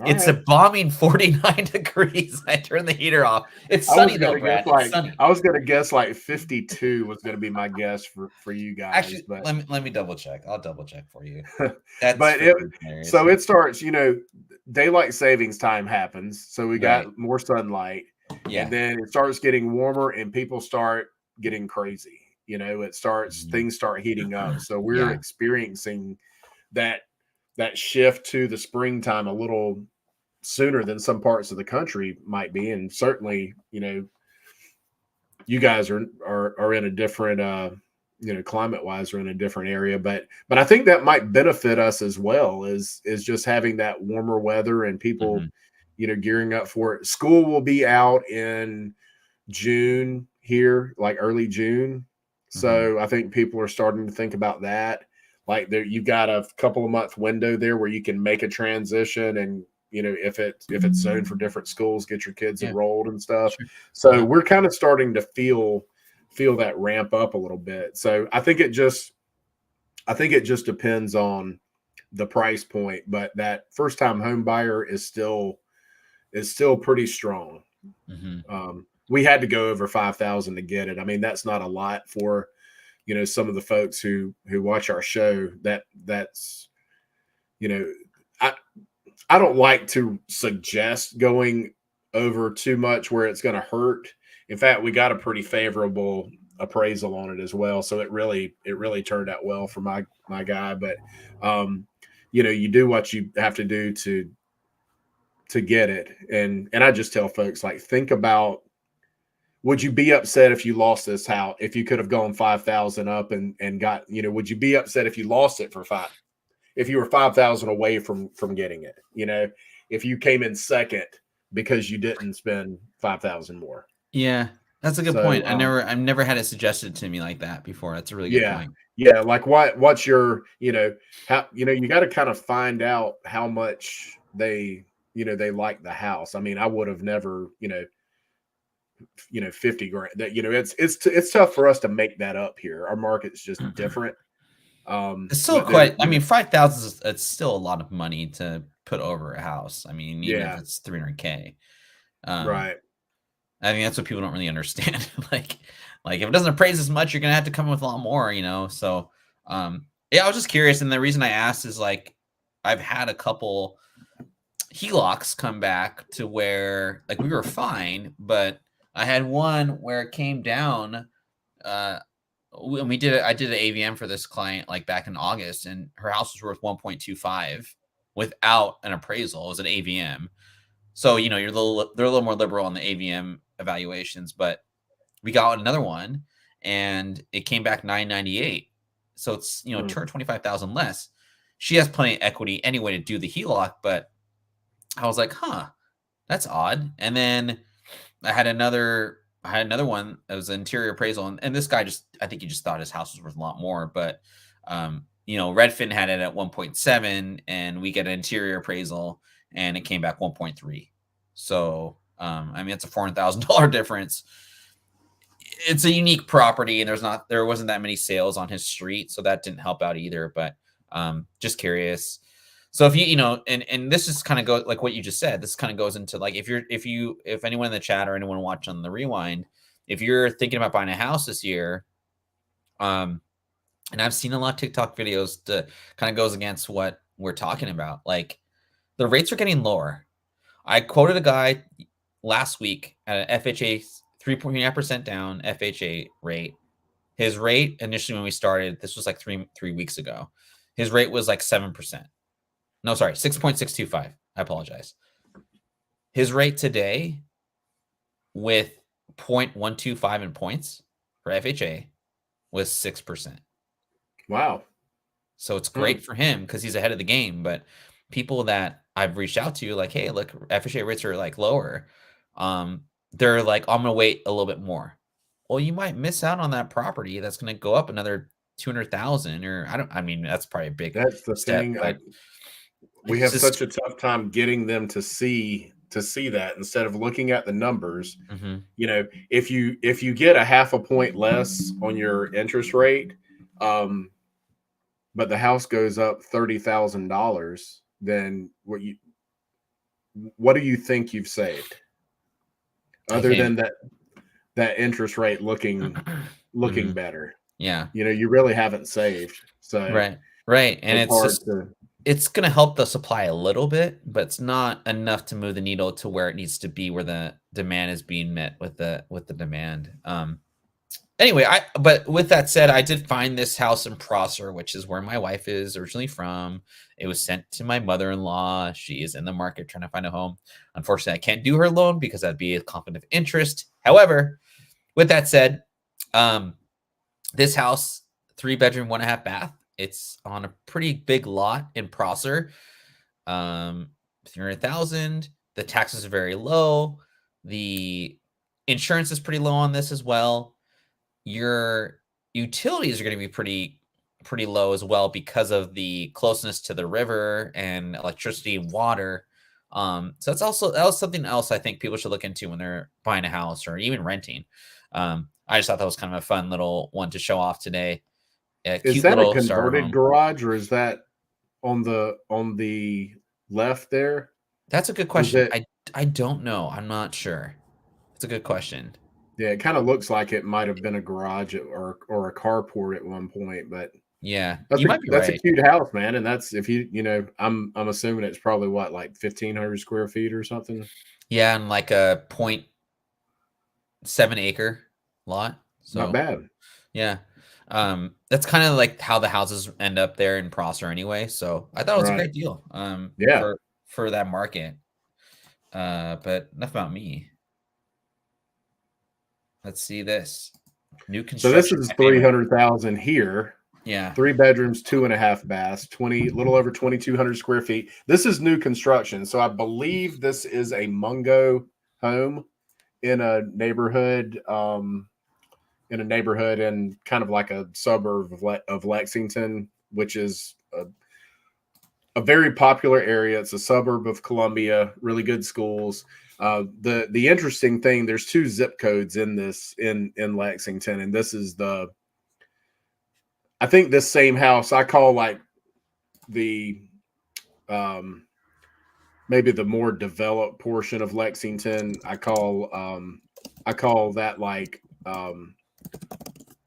It's a bombing 49 degrees. I turned the heater off. It's sunny though, Brad. It's sunny. I was gonna guess like 52 was gonna be my guess for you guys. Actually, but let me double check. I'll double check for you. But it starts, daylight savings time happens, so we got more sunlight. Yeah. And then it starts getting warmer and people start getting crazy. Things start heating up. So we're experiencing that shift to the springtime a little sooner than some parts of the country might be. And certainly, you guys are in a different climate wise, are in a different area, but I think that might benefit us as well, is just having that warmer weather and people, gearing up for it. School will be out in June here, like early June. So I think people are starting to think about that. Like, you've got a couple of month window there where you can make a transition, and if it's zoned for different schools, get your kids enrolled and stuff. Sure. So we're kind of starting to feel that ramp up a little bit. So I think it just depends on the price point, but that first time home buyer is still pretty strong. We had to go over 5,000 to get it. I mean, that's not a lot for some of the folks who watch our show. That's I don't like to suggest going over too much where it's going to hurt. In fact, we got a pretty favorable appraisal on it as well, so it really turned out well for my guy. But you do what you have to do to get it, and I just tell folks, like, think about would you be upset if you lost this house? If you could have gone 5,000 up and got, would you be upset if you lost it for five? If you were 5,000 away from getting it, if you came in second because you didn't spend 5,000 more. Yeah, that's a good So, point. I've never had it suggested to me like that before. That's a really good yeah, point. yeah. Like what's your, how, you got to kind of find out how much they like the house. I mean, I would have never, 50 grand that, it's tough for us to make that up here. Our market's just different. It's still But there, quite. I mean, 5,000 is it's still a lot of money to put over a house. I mean, even if yeah, it's 300K. right. I mean, that's what people don't really understand. like if it doesn't appraise as much, you're gonna have to come in with a lot more, So, yeah, I was just curious, and the reason I asked is like I've had a couple HELOCs come back to where like we were fine, but I had one where it came down. And I did an AVM for this client like back in August, and her house was worth 1.25 without an appraisal. It was an AVM. So, they're a little more liberal on the AVM evaluations, but we got another one and it came back 998. So it's, 225,000 less. She has plenty of equity anyway to do the HELOC, but I was like, huh, that's odd. And then I had another one. It was an interior appraisal, and this guy I think he just thought his house was worth a lot more. But Redfin had it at 1.7, and we get an interior appraisal, and it came back 1.3. So I mean, it's a $400,000 difference. It's a unique property, and there wasn't that many sales on his street, so that didn't help out either. But just curious. So if and this is kind of go like what you just said. This kind of goes into like if anyone in the chat or anyone watching on the rewind, if you're thinking about buying a house this year, and I've seen a lot of TikTok videos that kind of goes against what we're talking about. Like the rates are getting lower. I quoted a guy last week at an FHA 3.9% down FHA rate. His rate initially when we started, this was like three weeks ago. His rate was like 7%. No, sorry, 6.625. I apologize. His rate today with 0.125 in points for FHA was 6%. Wow. So it's great for him because he's ahead of the game. But people that I've reached out to, like, hey, look, FHA rates are like lower. They're like, I'm gonna wait a little bit more. Well, you might miss out on that property that's gonna go up another 200,000, or I mean, that's probably a big That's the step, thing. but We it's have just such a tough time getting them to see that instead of looking at the numbers. If you get a half a point less on your interest rate, but the house goes up $30,000, then what do you think you've saved I other can't. than that interest rate looking Mhm. better? Yeah. You really haven't saved. So Right, and it's it's hard just to. it's gonna help the supply a little bit, but it's not enough to move the needle to where it needs to be, where the demand is being met with the demand. Anyway, but with that said, I did find this house in Prosser, which is where my wife is originally from. It was sent to my mother-in-law. She is in the market trying to find a home. Unfortunately, I can't do her loan because that'd be a conflict of interest. However, with that said, this house, 3-bedroom, 1.5 bath. It's on a pretty big lot in Prosser. 300,000. The taxes are very low. The insurance is pretty low on this as well. Your utilities are going to be pretty low as well because of the closeness to the river and electricity and water. So that was something else I think people should look into when they're buying a house or even renting. I just thought that was kind of a fun little one to show off today. A Is cute that a little starter converted home. garage, or is that on the left there? That's a good Was question. it? I don't know. I'm not sure. It's a good question. Yeah, it kind of looks like it might have been a garage or a carport at one point, but Yeah, that's you might be a right. cute house, man. And that's if I'm assuming it's probably what, like 1,500 square feet or something. Yeah, and like a 0.7 acre lot. Not So bad. yeah. That's kind of like how the houses end up there in Prosser anyway. So I thought it was a Right. great deal. Yeah. For that market. But enough about me. Let's see this. New So this construction. is My favorite. 300,000 here. Yeah. 3 bedrooms, 2.5 baths, little over 2,200 square feet. This is new construction. So I believe this is a Mungo home in a neighborhood, and kind of like a suburb of Lexington, which is a very popular area. It's a suburb of Columbia, really good schools. The interesting thing, there's 2 zip codes in Lexington, and this is I think this same house I call like the maybe the more developed portion of Lexington. I call that like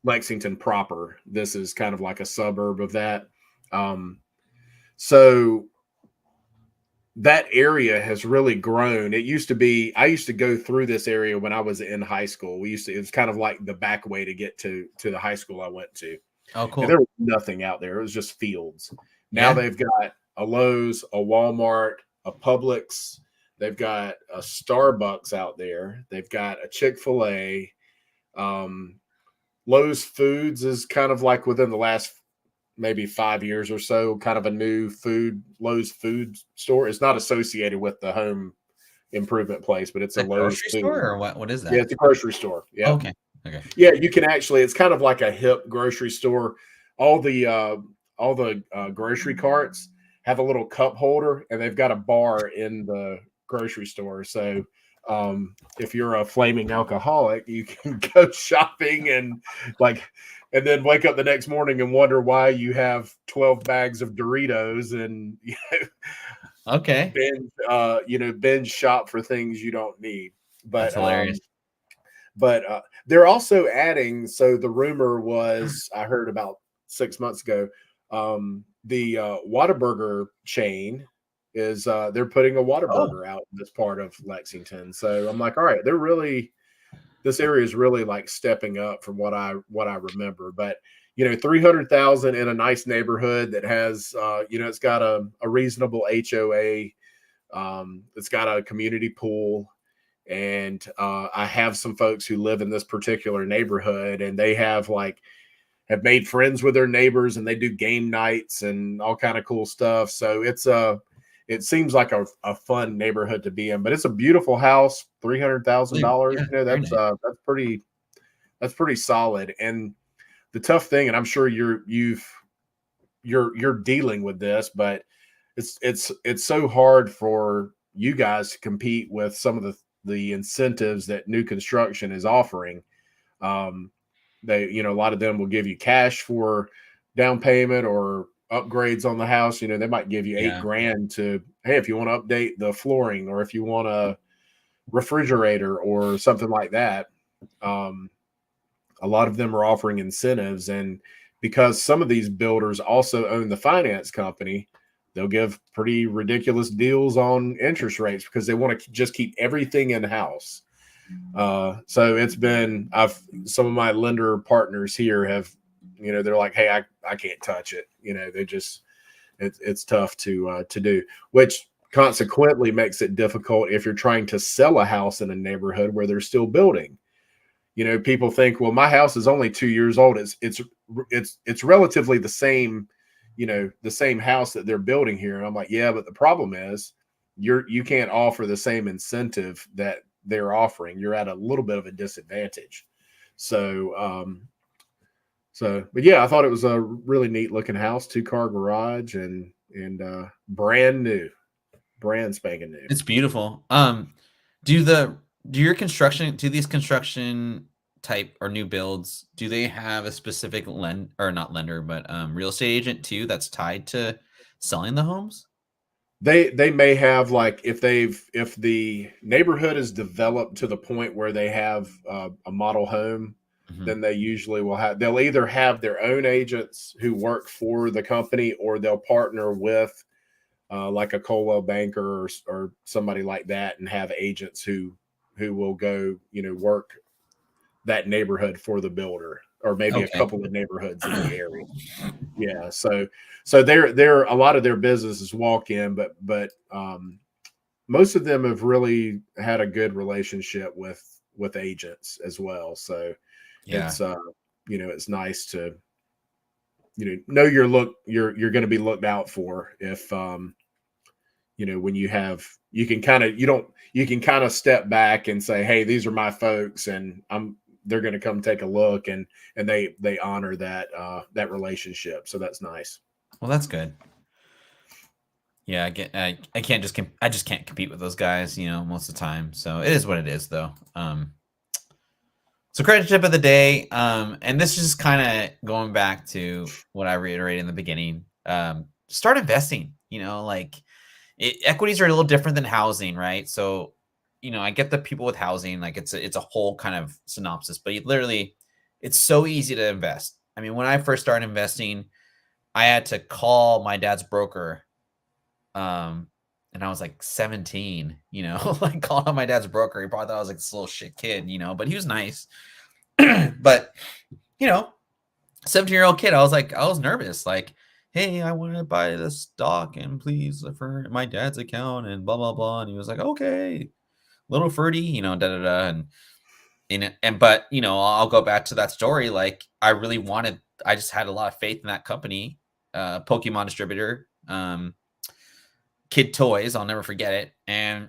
Lexington proper. This is kind of like a suburb of that. So that area has really grown. It used to be, I used to go through this area when I was in high school. It was kind of like the back way to get to the high school I went to. Oh, And cool. there was nothing out there. It was just fields. Now Yeah. they've got a Lowe's, a Walmart, a Publix. They've got a Starbucks out there. They've got a Chick-fil-A. Lowe's Foods is kind of like within the last maybe 5 years or so, kind of a new Lowe's food store. It's not associated with the home improvement place, but it's a The Lowe's grocery food. store or what? What is that? Yeah, it's a grocery store. Yeah. Okay. Okay. Yeah, you can actually. It's kind of like a hip grocery store. All the grocery carts have a little cup holder, and they've got a bar in the grocery store. So if you're a flaming alcoholic, you can go shopping and then wake up the next morning and wonder why you have 12 bags of Doritos and Okay. binge shop for things you don't need. That's hilarious. But they're also adding. So the rumor was, I heard about 6 months ago, the Whataburger chain is they're putting a Whataburger out in this part of Lexington. So I'm like, all right, this area is really like stepping up from what I remember. But 300,000 in a nice neighborhood that has it's got a reasonable HOA. It's got a community pool. And I have some folks who live in this particular neighborhood, and they have made friends with their neighbors, and they do game nights and all kind of cool stuff. So it seems like a fun neighborhood to be in. But it's a beautiful house, $300,000. Yeah, That's pretty solid. And the tough thing, and I'm sure you're dealing with this, but it's so hard for you guys to compete with some of the incentives that new construction is offering. A lot of them will give you cash for down payment or upgrades on the house. They might give you $8,000 to, hey, if you want to update the flooring or if you want a refrigerator or something like that. A lot of them are offering incentives, and because some of these builders also own the finance company, they'll give pretty ridiculous deals on interest rates because they want to just keep everything in house. So it's been, some of my lender partners here have, they're like, hey, I can't touch it. They just, it's tough to do, which consequently makes it difficult if you're trying to sell a house in a neighborhood where they're still building. People think, well, my house is only 2 years old. It's relatively the same, the same house that they're building here. And I'm like, yeah, but the problem is you can't offer the same incentive that they're offering. You're at a little bit of a disadvantage. So, but yeah, I thought it was a really neat looking house, 2-car garage and brand new, brand spanking new. It's beautiful. Do these construction type or new builds, do they have a specific not lender, but real estate agent too that's tied to selling the homes? They may have, like, if the neighborhood is developed to the point where they have a model home, then they usually they'll either have their own agents who work for the company, or they'll partner with like a Coldwell Banker or somebody like that, and have agents who will go, work that neighborhood for the builder, or maybe a couple of neighborhoods in the area. Yeah. So they're a lot of their business is walk in, but most of them have really had a good relationship with with agents as well. So Yeah. it's it's nice to know you're going to be looked out for if when you can kind of step back and say, hey, these are my folks, and they're going to come take a look, and they honor that relationship. So that's nice. Well, that's good. Yeah, I can't I just can't compete with those guys, most of the time. So it is what it is, though. So credit tip of the day, and this is kind of going back to what I reiterated in the beginning. Start investing. Equities are a little different than housing, right? So, I get the people with housing, like it's a whole kind of synopsis, but it's so easy to invest. I mean, when I first started investing, I had to call my dad's broker. And I was like 17, like calling on my dad's broker. He probably thought I was like this little shit kid, but he was nice. But, 17-year-old kid, I was nervous. Like, hey, I want to buy this stock and please for my dad's account and blah, blah, blah. And he was like, okay, little fruity, da, da, da. But, I'll go back to that story. Like I just had a lot of faith in that company, Pokemon distributor, Kid Toys. I'll never forget it. And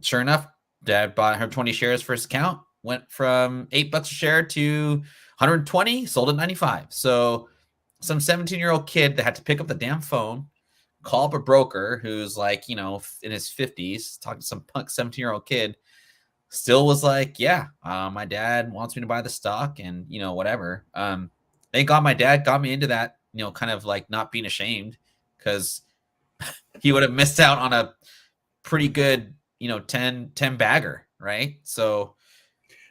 sure enough, dad bought her 20 shares for his account, went from $8 a share to 120, sold at 95. So some 17-year-old kid that had to pick up the damn phone, call up a broker who's like, in his 50s, talking to some punk 17-year-old kid, still was like, yeah, my dad wants me to buy the stock and, whatever. Thank God my dad got me into that, kind of like not being ashamed, because he would have missed out on a pretty good, 10 bagger, right? So,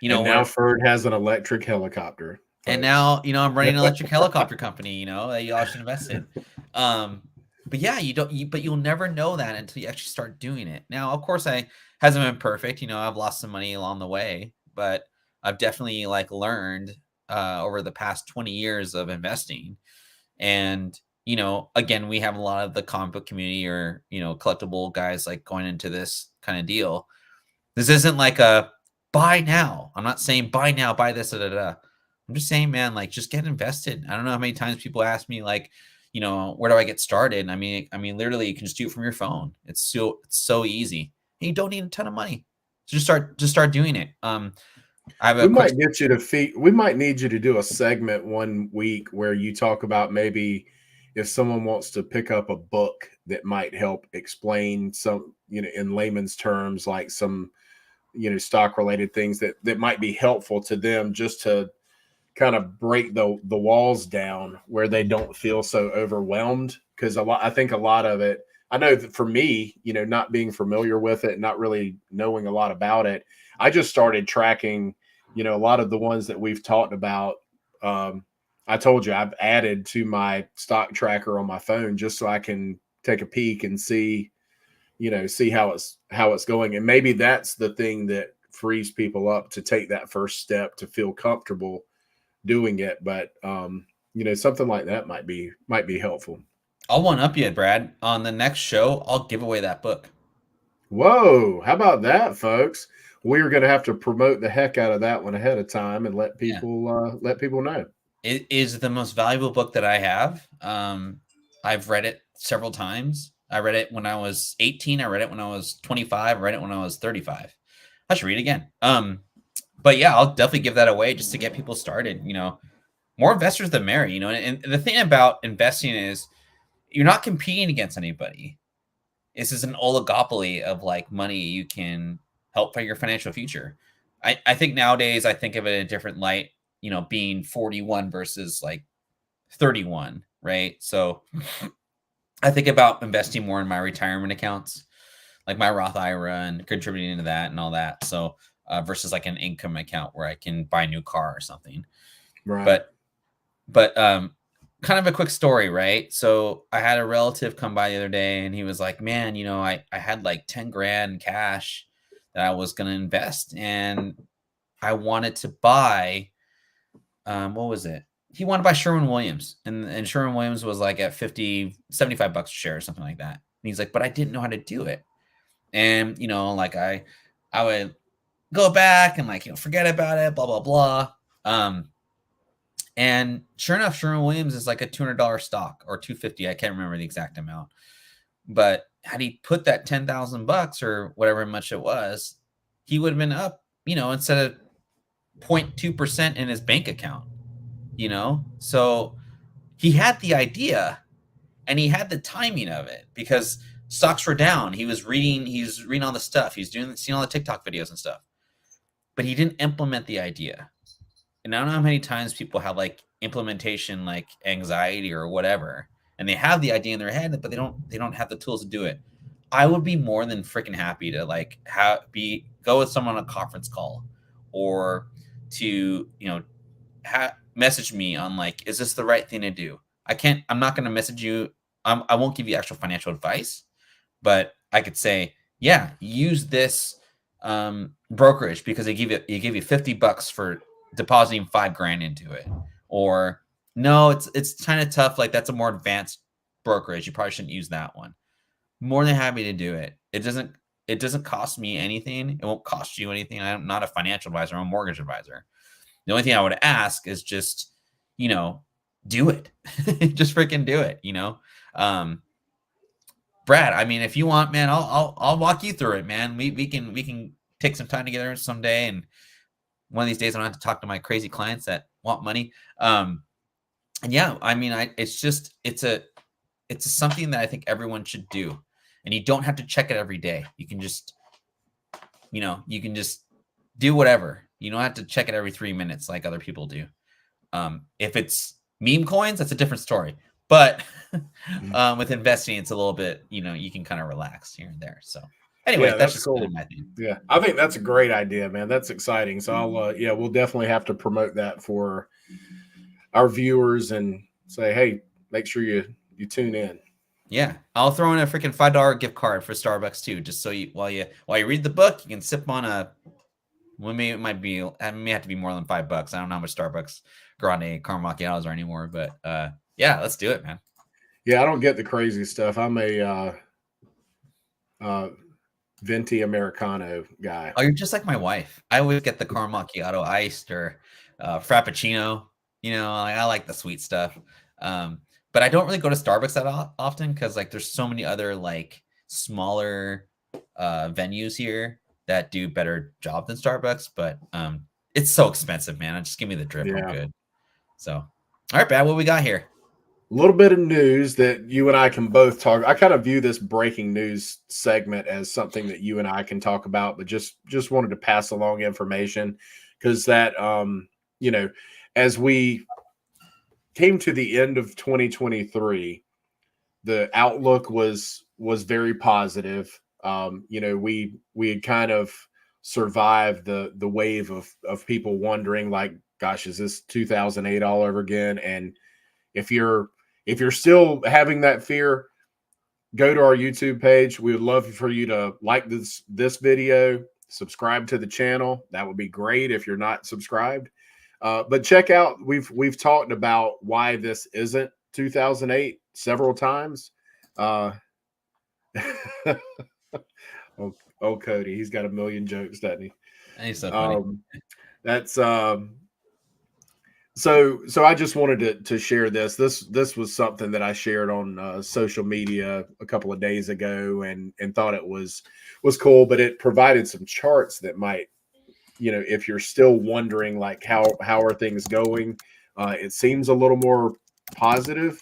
and now Ferd has an electric helicopter. Folks. And now, I'm running an electric helicopter company, that you all should invest in. But yeah, but you'll never know that until you actually start doing it. Now, of course, hasn't been perfect. I've lost some money along the way, but I've definitely learned over the past 20 years of investing. And, again, we have a lot of the comic book community or, collectible guys going into this kind of deal. This isn't like a buy now. I'm not saying buy now, buy this, da, da, da. I'm just saying, man, just get invested. I don't know how many times people ask me, where do I get started? I mean, literally, you can just do it from your phone. It's so easy. And you don't need a ton of money. So just start doing it. We might need you to do a segment one week where you talk about maybe if someone wants to pick up a book that might help explain some, in layman's terms, like some, stock related things that might be helpful to them, just to kind of break the walls down where they don't feel so overwhelmed. Because I think a lot of it, I know that for me, not being familiar with it, not really knowing a lot about it, I just started tracking, a lot of the ones that we've talked about. I told you I've added to my stock tracker on my phone just so I can take a peek and see how it's going. And maybe that's the thing that frees people up to take that first step to feel comfortable doing it. But something like that might be helpful. I'll one up you, Brad. On the next show, I'll give away that book. Whoa, how about that, folks? We're going to have to promote the heck out of that one ahead of time and let people know. It is the most valuable book that I have. I've read it several times. I read it when I was 18. I read it when I was 25. I read it when I was 35. I should read it again. But yeah, I'll definitely give that away just to get people started. More investors the merrier. And the thing about investing is you're not competing against anybody. This is an oligopoly of money you can help for your financial future. I think nowadays I think of it in a different light, being 41 versus 31, right? So I think about investing more in my retirement accounts, like my Roth IRA, and contributing to that and all that. So versus an income account where I can buy a new car or something. Right. But kind of a quick story, right? So I had a relative come by the other day and he was like, man, I had 10 grand cash that I was going to invest, and I wanted to buy, what was it? He wanted to buy Sherwin-Williams, and Sherwin-Williams was at 50, $75 a share or something like that. And he's like, but I didn't know how to do it. And, I would go back and like, forget about it, blah, blah, blah. And sure enough, Sherwin-Williams is like a $200 stock or 250. I can't remember the exact amount. But had he put that $10,000 or whatever much it was, he would have been up, instead of 0.2% in his bank account, So he had the idea and he had the timing of it because stocks were down. He was reading all the stuff. He's seeing all the TikTok videos and stuff. But he didn't implement the idea. And I don't know how many times people have like implementation like anxiety or whatever, and they have the idea in their head, but they don't have the tools to do it. I would be more than freaking happy to like go with someone on a conference call, or to message me on like, is this the right thing to do? I'm not going to message you. I won't give you actual financial advice, but I could say, yeah, use this brokerage because they give you $50 for depositing $5,000 into it. Or no, it's kind of tough. Like that's a more advanced brokerage. You probably shouldn't use that one. More than happy to do it. It doesn't cost me anything. It won't cost you anything. I'm not a financial advisor. I'm a mortgage advisor. The only thing I would ask is just, do it. Just freaking do it. Brad, I mean, if you want, man, I'll walk you through it, man. We can take some time together someday, and one of these days I don't have to talk to my crazy clients that want money. And yeah, I mean, it's something that I think everyone should do, and you don't have to check it every day. You can just, do whatever. You don't have to check it every 3 minutes like other people do. If it's meme coins, that's a different story. But with investing, it's a little bit, you can kind of relax here and there. So anyway, Yeah, that's that's just cool. kind of my thing. Yeah, I think that's a great idea, man. That's exciting. So we'll definitely have to promote that for our viewers and say, hey, make sure you tune in. Yeah, I'll throw in a freaking $5 gift card for Starbucks too, just so while you read the book, you can sip on a. Well, maybe it may have to be more than $5. I don't know how much Starbucks grande caramel macchiatos are anymore, but yeah, let's do it, man. Yeah, I don't get the crazy stuff. I'm a venti Americano guy. Oh, you're just like my wife. I always get the caramel macchiato iced or frappuccino. I like the sweet stuff. But I don't really go to Starbucks that often because like there's so many other like smaller venues here that do better job than Starbucks. But it's so expensive, man. Just give me the drip. Yeah. I'm good. So, all right, Brad, what we got here? A little bit of news that you and I can both talk. I kind of view this breaking news segment as something that you and I can talk about, but just wanted to pass along information because that as we came to the end of 2023, the outlook was very positive. We had kind of survived the wave of people wondering like, gosh, is this 2008 all over again? And if you're still having that fear, go to our YouTube page. We would love for you to like this video, subscribe to the channel. That would be great if you're not subscribed. But check out, we've talked about why this isn't 2008 several times. Oh, Cody, he's got a million jokes, doesn't he? He's so funny. That's So I just wanted to share this. This was something that I shared on social media a couple of days ago, and thought it was cool. But it provided some charts that might, if you're still wondering like how are things going, it seems a little more positive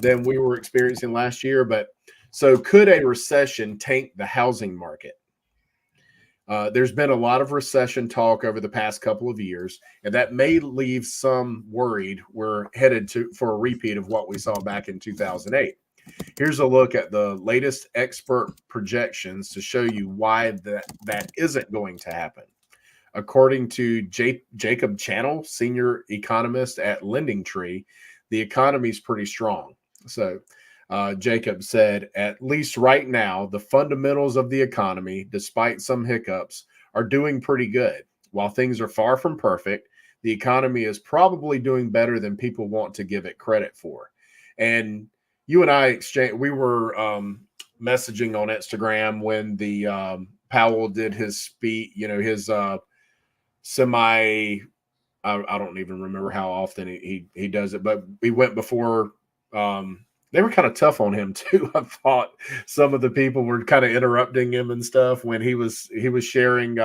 than we were experiencing last year. But so could a recession tank the housing market? There's been a lot of recession talk over the past couple of years, and that may leave some worried we're headed for a repeat of what we saw back in 2008. Here's a look at the latest expert projections to show you why that isn't going to happen. According to Jacob Channel, senior economist at LendingTree, the economy is pretty strong. So Jacob said, at least right now, the fundamentals of the economy, despite some hiccups, are doing pretty good. While things are far from perfect, the economy is probably doing better than people want to give it credit for. And you and I we were messaging on Instagram when the Powell did his speech, his semi. I don't even remember how often he does it, but we went before. They were kind of tough on him too. I thought some of the people were kind of interrupting him and stuff when he was sharing.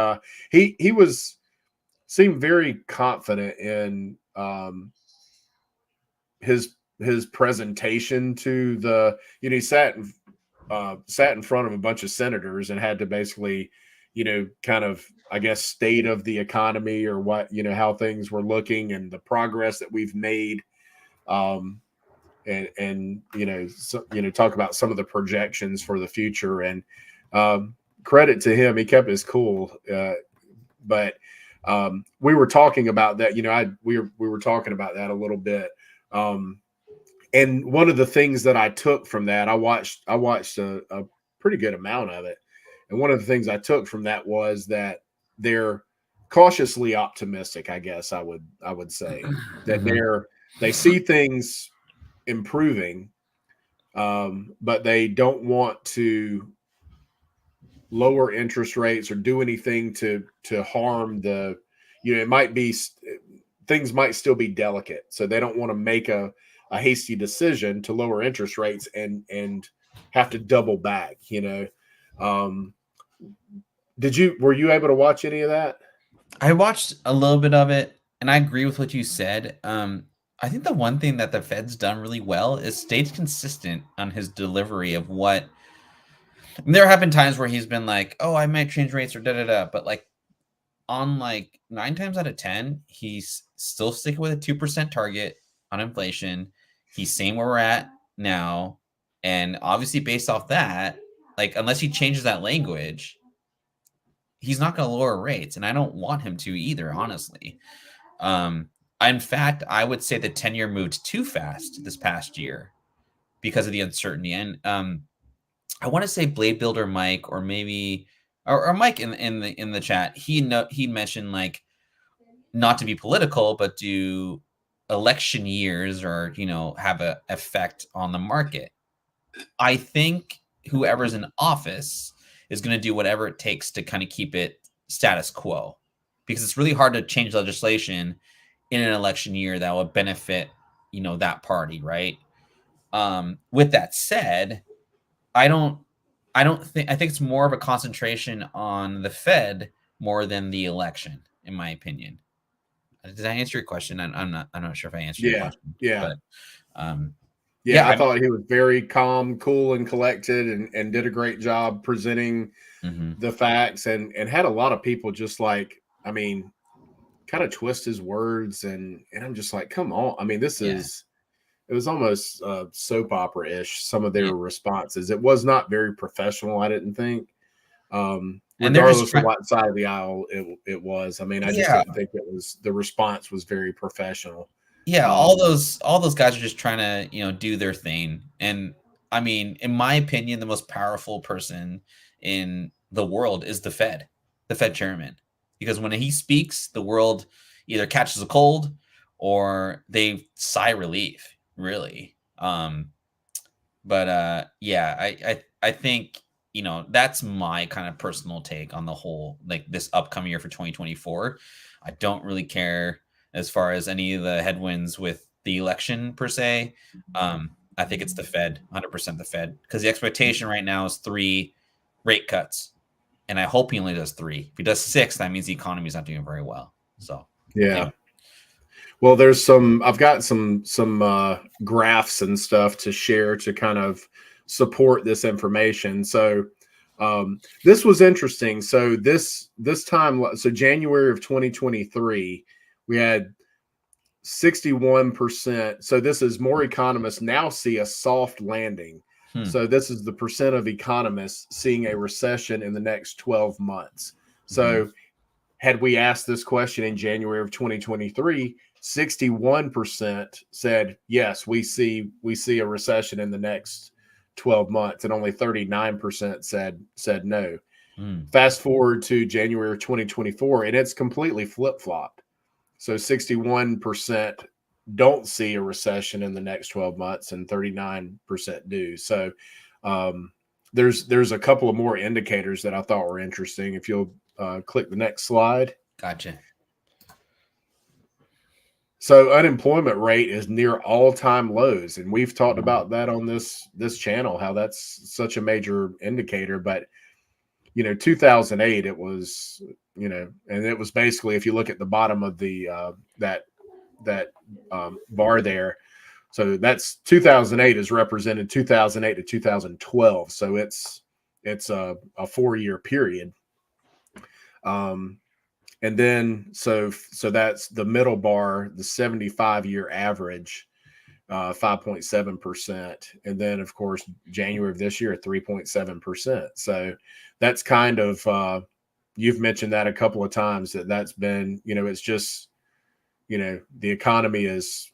He seemed very confident in his presentation to the. He sat in front of a bunch of senators and had to basically, kind of, I guess, state of the economy or what, how things were looking and the progress that we've made. And talk about some of the projections for the future. And credit to him, he kept his cool. But we were talking about that. We were talking about that a little bit. And one of the things that I took from that, I watched a pretty good amount of it. And one of the things I took from that was that they're cautiously optimistic, I guess I would say. That they see things improving, but they don't want to lower interest rates or do anything to harm the, it might be, things might still be delicate. So they don't want to make a hasty decision to lower interest rates and have to double back, were you able to watch any of that? I watched a little bit of it, and I agree with what you said. I think the one thing that the Fed's done really well is stayed consistent on his delivery of what. I mean, there have been times where he's been like, "Oh, I might change rates or da da da," but like on like 9 times out of 10, he's still sticking with a 2% target on inflation. He's saying where we're at now, and obviously based off that, like unless he changes that language, he's not going to lower rates, and I don't want him to either, honestly. Um, in fact, I would say the 10-year moved too fast this past year because of the uncertainty. And I want to say Blade Builder Mike, or maybe or Mike in the chat, he mentioned like not to be political, but do election years or have a effect on the market. I think whoever's in office is going to do whatever it takes to kind of keep it status quo, because it's really hard to change legislation in an election year that will benefit that party, right? With that said, I think it's more of a concentration on the Fed more than the election, in my opinion. Did I answer your question? I'm not sure if I answered your question. Yeah. But I thought he was very calm, cool, and collected, and did a great job presenting the facts, and had a lot of people just like, I mean, kind of twist his words, and I'm just like, come on. I mean, it was almost soap opera-ish, some of their responses. It was not very professional, I didn't think. Regardless of what side of the aisle it was. I mean, I just didn't think the response was very professional. Yeah, all those guys are just trying to, do their thing. And I mean, in my opinion, the most powerful person in the world is the Fed chairman. Because when he speaks, the world either catches a cold or they sigh relief, really. But I think, that's my kind of personal take on the whole, like this upcoming year for 2024. I don't really care as far as any of the headwinds with the election per se. I think it's the Fed, 100% the Fed, because the expectation right now is 3 rate cuts, and I hope he only does 3. If he does 6, that means the economy is not doing very well. So yeah. Well, I've got some graphs and stuff to share to kind of support this information. So this was interesting. So this time, so January of 2023, we had 61%. So this is more economists now see a soft landing. So this is the percent of economists seeing a recession in the next 12 months. So had we asked this question in January of 2023, 61% said yes, we see a recession in the next 12 months, and only 39% said no. Fast forward to January of 2024, and it's completely flip-flopped. So 61% don't see a recession in the next 12 months, and 39% do. So there's a couple of more indicators that I thought were interesting. If you'll click the next slide. Gotcha. So unemployment rate is near all-time lows, and we've talked about that on this channel, how that's such a major indicator. But 2008, it was, and it was basically, if you look at the bottom of the that bar there, so that's 2008 is represented 2008 to 2012. So it's a 4-year period. And then so that's the middle bar, the 75-year average, 5.7%. And then, of course, January of this year, 3.7%. So that's kind of, you've mentioned that a couple of times, that's been, it's just, the economy is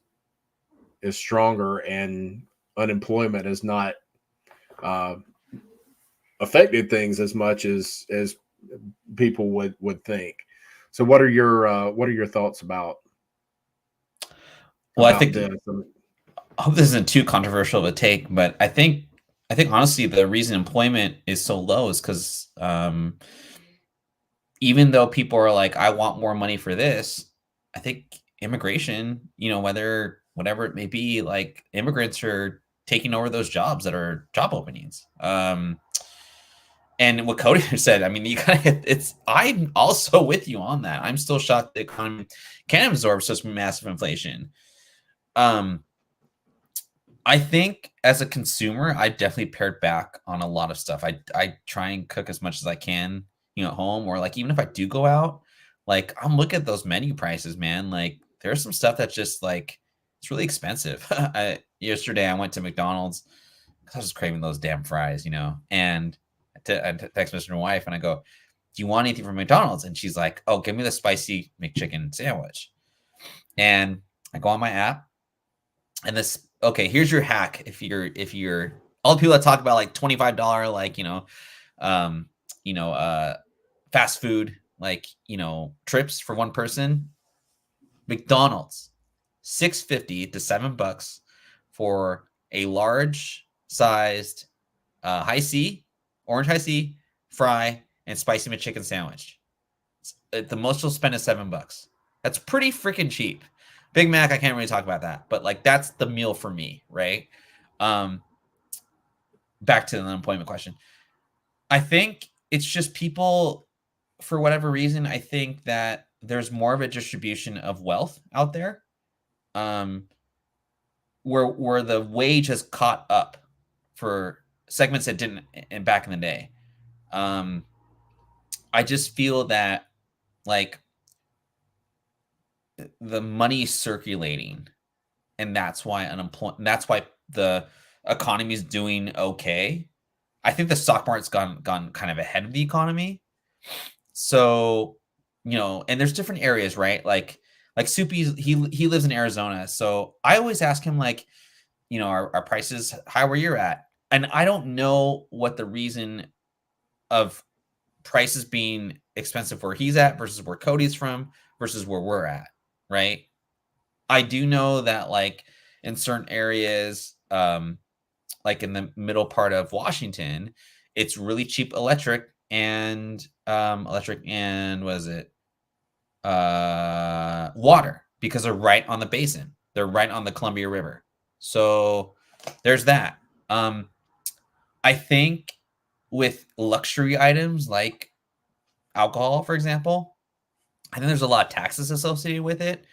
stronger and unemployment has not affected things as much as people would think. So what are your thoughts about? Well, I think this? I hope this isn't too controversial of a take, but I think honestly the reason employment is so low is because even though people are like, I want more money for this, I think immigration, whatever it may be, like immigrants are taking over those jobs that are job openings. And what Cody said, I mean, you kind of, I'm also with you on that. I'm still shocked the economy can absorb such massive inflation. I think as a consumer, I definitely pared back on a lot of stuff. I try and cook as much as I can, at home, or like even if I do go out, like I'm looking at those menu prices, man. Like there's some stuff that's just like it's really expensive. Yesterday I went to McDonald's because I was just craving those damn fries, and I text my wife and I go, "Do you want anything from McDonald's?" And she's like, "Oh, give me the spicy McChicken sandwich." And I go on my app. And this, okay, here's your hack. If you're all the people that talk about like $25, like, fast food, like, trips for one person, McDonald's, $6.50 to $7 for a large sized high C, orange high C, fry, and spicy McChicken sandwich. The most you'll spend is $7. That's pretty freaking cheap. Big Mac, I can't really talk about that, but like that's the meal for me, right? Back to the unemployment question. I think it's just people, for whatever reason, I think that there's more of a distribution of wealth out there, where the wage has caught up for segments that didn't in back in the day. I just feel that like the money circulating, and that's why the economy is doing okay. I think the stock market's gone kind of ahead of the economy. So, and there's different areas, right? Like Soupy, he lives in Arizona. So I always ask him like, are prices high where you're at? And I don't know what the reason of prices being expensive where he's at versus where Cody's from versus where we're at, right? I do know that like in certain areas, like in the middle part of Washington, it's really cheap electric and what is it? Water, because they're right on the basin. They're right on the Columbia River. So there's that. I think with luxury items like alcohol, for example, I think there's a lot of taxes associated with it.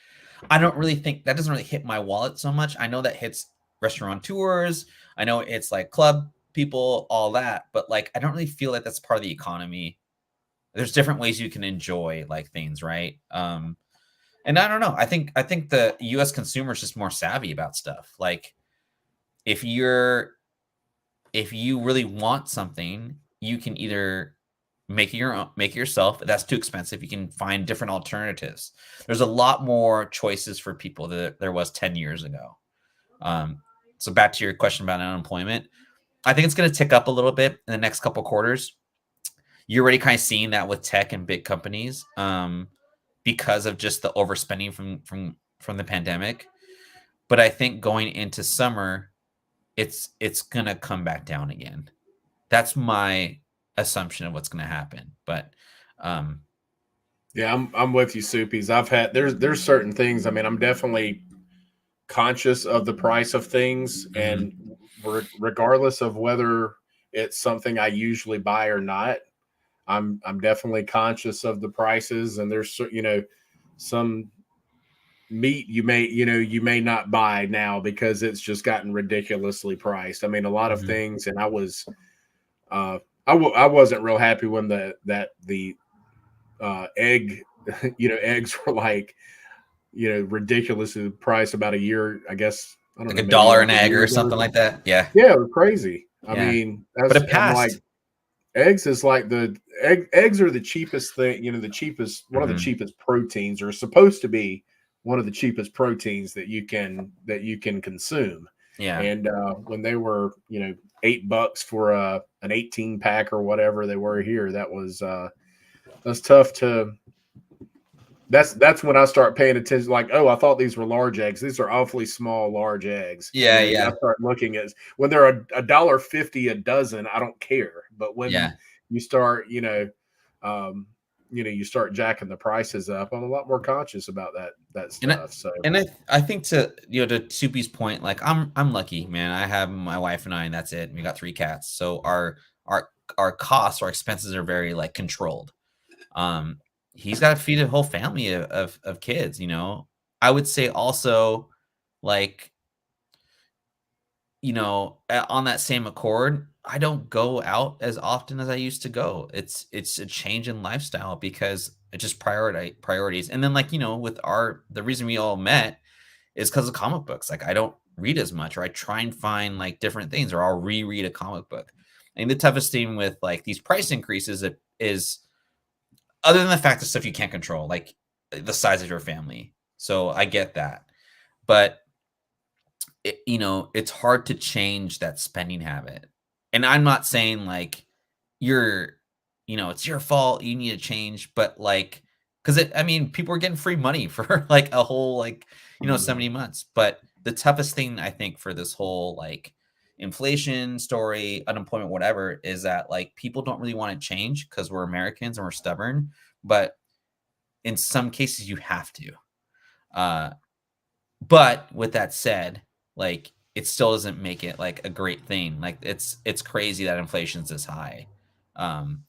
I don't really think that doesn't really hit my wallet so much. I know that hits restaurateurs. I know it's like club people, all that, but like I don't really feel like that's part of the economy. There's different ways you can enjoy like things, right? And I don't know. I think the U.S. consumer is just more savvy about stuff. Like if you really want something, you can either make it your own, make it yourself. If that's too expensive, you can find different alternatives. There's a lot more choices for people than there was 10 years ago. So back to your question about unemployment, I think it's going to tick up a little bit in the next couple quarters. You're already kind of seeing that with tech and big companies, because of just the overspending from the pandemic. But I think going into summer, it's going to come back down again. That's my assumption of what's going to happen. But yeah, I'm with you, Soupies. There's certain things. I mean, I'm definitely conscious of the price of things, and regardless of whether it's something I usually buy or not, I'm definitely conscious of the prices. And there's some meat you may not buy now because it's just gotten ridiculously priced. I mean, a lot of things, and I wasn't real happy when the egg eggs were like ridiculously priced about a year, I guess. I don't like know, a maybe dollar like an a egg year or ago or something like something. that. Yeah. Yeah, it was crazy. I Yeah. mean, But it I'm like, passed. eggs is like eggs are the cheapest thing, the cheapest, one of the Mhm. cheapest proteins, or supposed to be one of the cheapest proteins that you can consume. Yeah. And when they were, $8 for an 18 pack or whatever they were here, that's tough to. That's when I start paying attention. Like, oh, I thought these were large eggs. These are awfully small, large eggs. Yeah. I Yeah. start looking at when they're $1.50 a dozen. I don't care. But when Yeah. you start, um, you start jacking the prices up, I'm a lot more conscious about that And I, stuff. So and I think to Soupy's point, like I'm lucky, man. I have my wife and I, and that's it. We got 3 cats, so our costs, our expenses are very like controlled. Um, he's got to feed a whole family of kids. I would say also, like, on that same accord, I don't go out as often as I used to go. It's a change in lifestyle because it just priorities. And then, like, with the reason we all met is because of comic books. Like, I don't read as much, or I try and find like different things, or I'll reread a comic book. I think the toughest thing with like these price increases is, other than the fact of stuff you can't control, like the size of your family. So I get that, but it's hard to change that spending habit. And I'm not saying like you're, it's your fault, you need to change, but like, because I mean, people are getting free money for like a whole, like, so many months. But the toughest thing I think for this whole like inflation story, unemployment, whatever, is that like people don't really want to change because we're Americans and we're stubborn. But in some cases, you have to. Uh, but with that said, like, it still doesn't make it like a great thing. Like, it's crazy that inflation's this high. Um,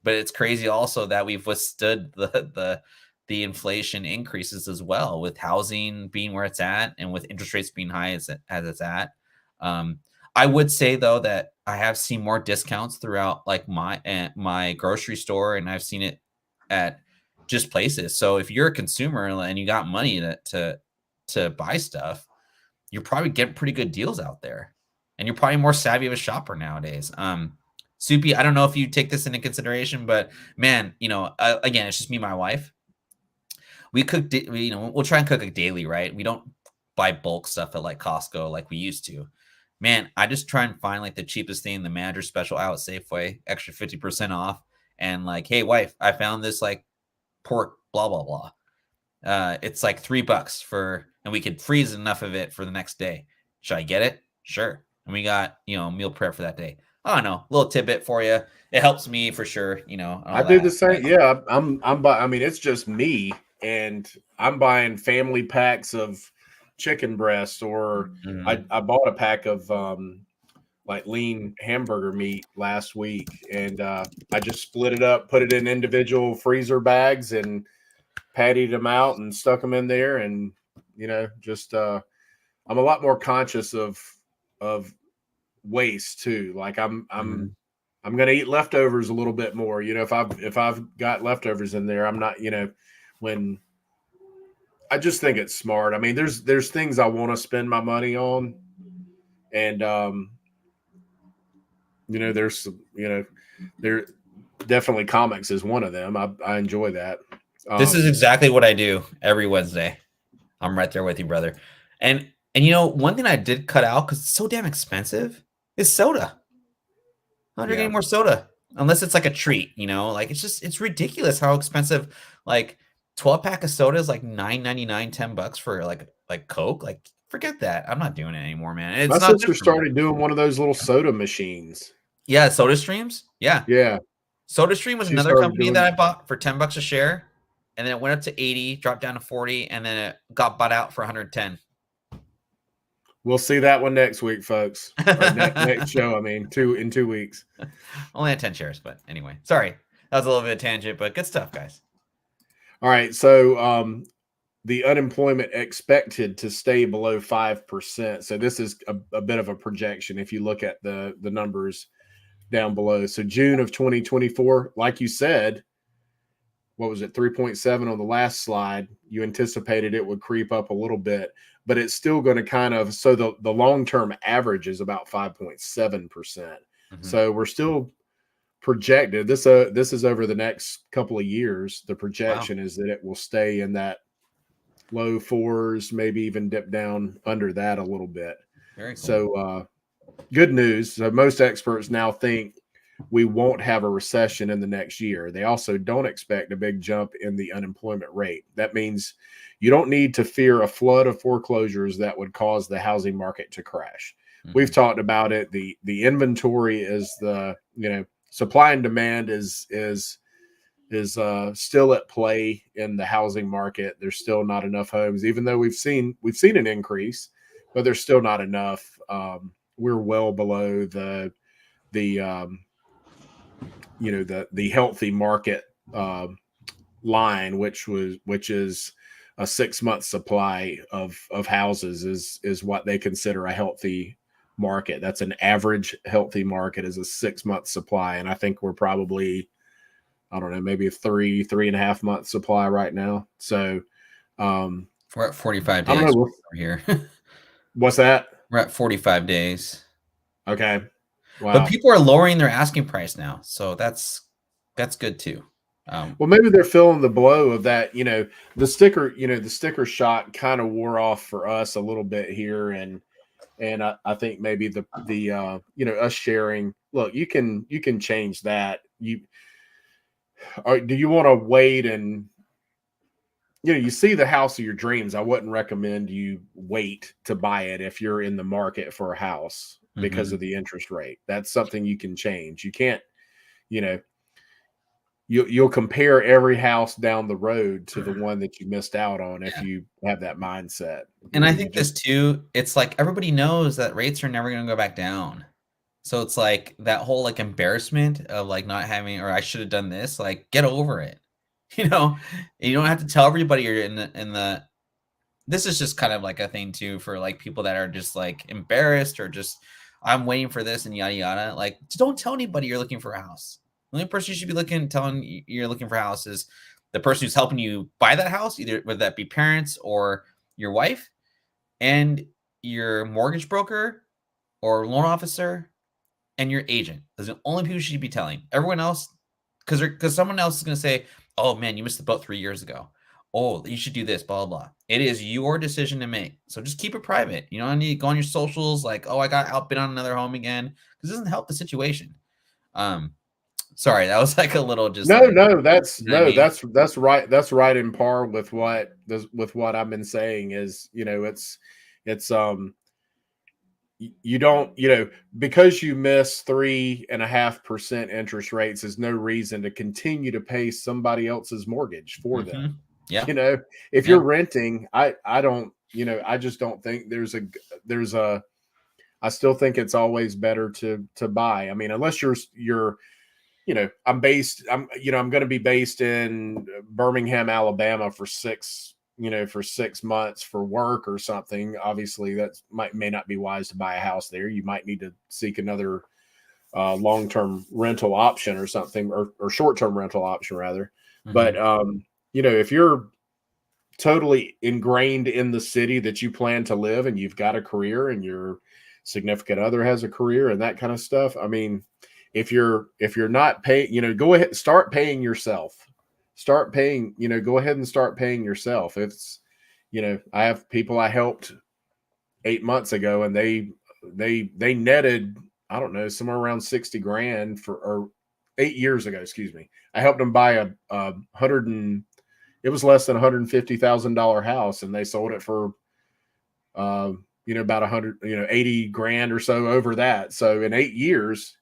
but it's crazy also that we've withstood the inflation increases as well, with housing being where it's at and with interest rates being high as it's at. Um, I would say though that I have seen more discounts throughout like my grocery store, and I've seen it at just places. So if you're a consumer and you got money to buy stuff, you're probably getting pretty good deals out there, and you're probably more savvy of a shopper nowadays. Soupy, I don't know if you take this into consideration, but man, again, it's just me and my wife. We cook, we'll try and cook it daily, right? We don't buy bulk stuff at like Costco like we used to. Man, I just try and find like the cheapest thing, the manager special out at Safeway, extra 50% off. And like, hey, wife, I found this like pork, blah, blah, blah. It's like $3 and we could freeze enough of it for the next day. Should I get it? Sure. And we got, meal prep for that day. I don't know, little tidbit for you. It helps me for sure, I all do the that. same. Yeah, I'm I mean, it's just me, and I'm buying family packs of chicken breasts, or Mhm. I bought a pack of like lean hamburger meat last week, and I just split it up, put it in individual freezer bags, and patted them out and stuck them in there, and just I'm a lot more conscious of waste too. Like Mhm. I'm gonna eat leftovers a little bit more. If I've got leftovers in there, I'm not. When I just think it's smart. I mean, there's things I want to spend my money on, and there's there definitely comics is one of them. I enjoy that. This is Um, exactly what I do every Wednesday. I'm right there with you, brother. And one thing I did cut out because it's so damn expensive is soda. I'm not drinking yeah, any more soda unless it's like a treat, like it's ridiculous how expensive, like 12 pack of soda is like $9.99, $10 for like Coke. Like, forget that. I'm not doing it anymore, man. my It's not good sister for me. started doing one of those little soda machines. Yeah, SodaStreams. Yeah. Yeah, SodaStream was she another started company that doing. I bought for $10 a share, and then it went up to 80, dropped down to 40, and then it got bought out for 110. We'll see that one next week, folks, or next show. I mean, in 2 weeks. Only had 10 shares, but anyway. Sorry. That was a little bit of tangent, but good stuff, guys. All right, so the unemployment expected to stay below 5%. So this is a bit of a projection if you look at the numbers down below. So June of 2024, like you said, what was it, 3.7 on the last slide? You anticipated it would creep up a little bit, but it's still going to kind of, so the long-term average is about 5.7%. Mm-hmm. So we're still projected, this is over the next couple of years. The projection is that it will stay in that low fours, maybe even dip down under that a little bit. Very cool. So good news. So most experts now think we won't have a recession in the next year. They also don't expect a big jump in the unemployment rate. That means you don't need to fear a flood of foreclosures that would cause the housing market to crash. Mhm. We've talked about it. The inventory is supply and demand is still at play in the housing market. There's still not enough homes, even though we've seen an increase, but there's still not enough. We're well below the healthy market line, which is a 6 month supply of houses is what they consider a healthy market. That's an average healthy market is a 6 month supply, and I think we're probably, I don't know, maybe a 3.5 month supply right now. So we're at 45 I days don't know. over here. What's that? We're at 45 days. Okay. Wow. But people are lowering their asking price now, so that's good too. Well, maybe they're feeling the blow of that. The sticker shock kind of wore off for us a little bit here, and I think maybe the us sharing. Look, you can change that. Do you want to wait and you see the house of your dreams? I wouldn't recommend you wait to buy it if you're in the market for a house because of the interest rate. That's something you can change. You can't, you'll compare every house down the road to the one that you missed out on if you have that mindset. And I think this too, it's like everybody knows that rates are never going to go back down. So it's like that whole like embarrassment of like not having, or I should have done this, like get over it. You don't have to tell everybody you're in the this is just kind of like a thing too for like people that are just like embarrassed or just I'm waiting for this and yada yada. Like don't tell anybody you're looking for a house. The only person you should be telling you're looking for a house is the person who's helping you buy that house, either whether that be parents or your wife, and your mortgage broker or loan officer and your agent. Those are the only people you should be telling. Everyone else, because someone else is going to say, oh man, you missed the boat 3 years ago. Oh, you should do this, blah, blah, blah. It is your decision to make. So just keep it private. You don't need to go on your socials like, oh, I got outbid on another home again. Because it doesn't help the situation. Sorry, that was like a little just that's right. That's right in par with what I've been saying is, it's you don't, because you miss 3.5% interest rates is no reason to continue to pay somebody else's mortgage for them. Yeah. If you're renting, I don't, I just don't think I still think it's always better to buy. I mean, unless you're I'm going to be based in Birmingham, Alabama for 6 months for work or something. Obviously that may not be wise to buy a house there. You might need to seek another long-term rental option or something, or short-term rental option rather. But if you're totally ingrained in the city that you plan to live and you've got a career and your significant other has a career and that kind of stuff, I mean, if you're not paying, go ahead, start paying yourself. Start paying, go ahead and start paying yourself. It's, I have people I helped 8 months ago and they netted, I don't know, somewhere around 60 grand or 8 years ago, excuse me. I helped them buy it was less than $150,000 house, and they sold it for, about 80 grand or so over that. So in 8 years,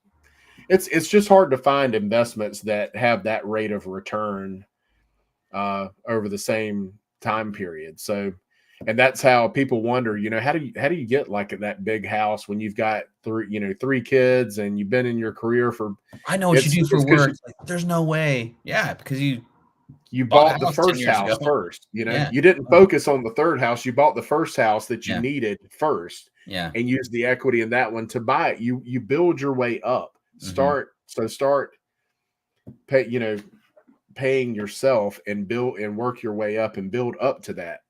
it's just hard to find investments that have that rate of return over the same time period. So, and that's how people wonder, how do you get like that big house when you've got three kids and you've been in your career for. I know what you do for work. Like, there's no way. Yeah, because you bought the house 10 first years house ago. first. Yeah. You didn't focus on the third house. You bought the first house that you needed first. Yeah. And use the equity in that one to buy it. You build your way up. Start paying yourself and work your way up and build up to that.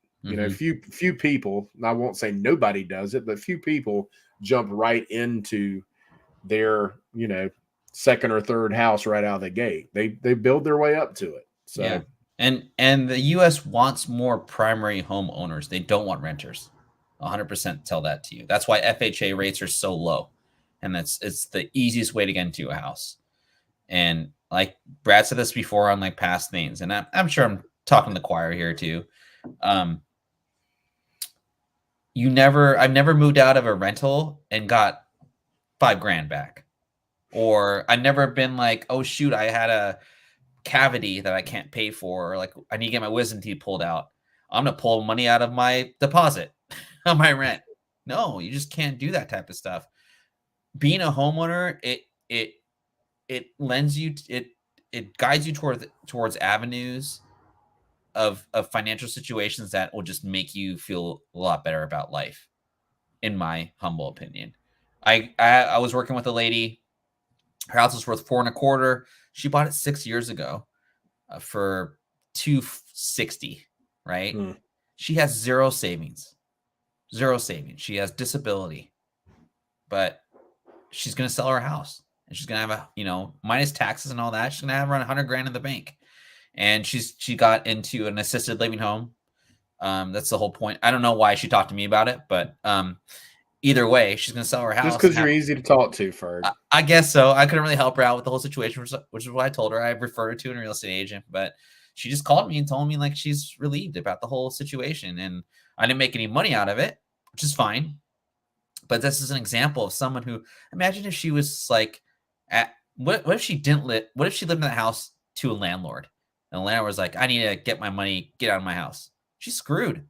Few people, I won't say nobody does it, but few people jump right into their, second or third house right out of the gate. They build their way up to it. So yeah. And the US wants more primary home owners. They don't want renters. 100% tell that to you. That's why FHA rates are so low. And it's the easiest way to get into a house. And like Brad said this before on like past things, and I'm sure I'm talking to the choir here too. I've never moved out of a rental and got $5,000 back. Or I've never been like, oh shoot, I had a cavity that I can't pay for, or like I need to get my wisdom teeth pulled out. I'm gonna pull money out of my deposit on my rent. No, you just can't do that type of stuff. Being a homeowner, it lends you it guides you towards avenues of financial situations that will just make you feel a lot better about life, in my humble opinion. I was working with a lady. Her house was worth 4.25. She bought it 6 years ago for $260. Right? She has zero savings. She has disability, but she's gonna sell her house, and she's gonna have minus taxes and all that. She's gonna have around $100,000 in the bank, and she got into an assisted living home. That's the whole point. I don't know why she talked to me about it, but either way, she's gonna sell her house. Just because you're easy to talk to, Ferg. I guess so. I couldn't really help her out with the whole situation, which is what I told her. I referred her to a real estate agent, but she just called me and told me like she's relieved about the whole situation, and I didn't make any money out of it, which is fine. But this is an example of someone who, imagine if she was like, what if she didn't live? What if she lived in the house to a landlord, and the landlord was like, I need to get my money, get out of my house. She's screwed.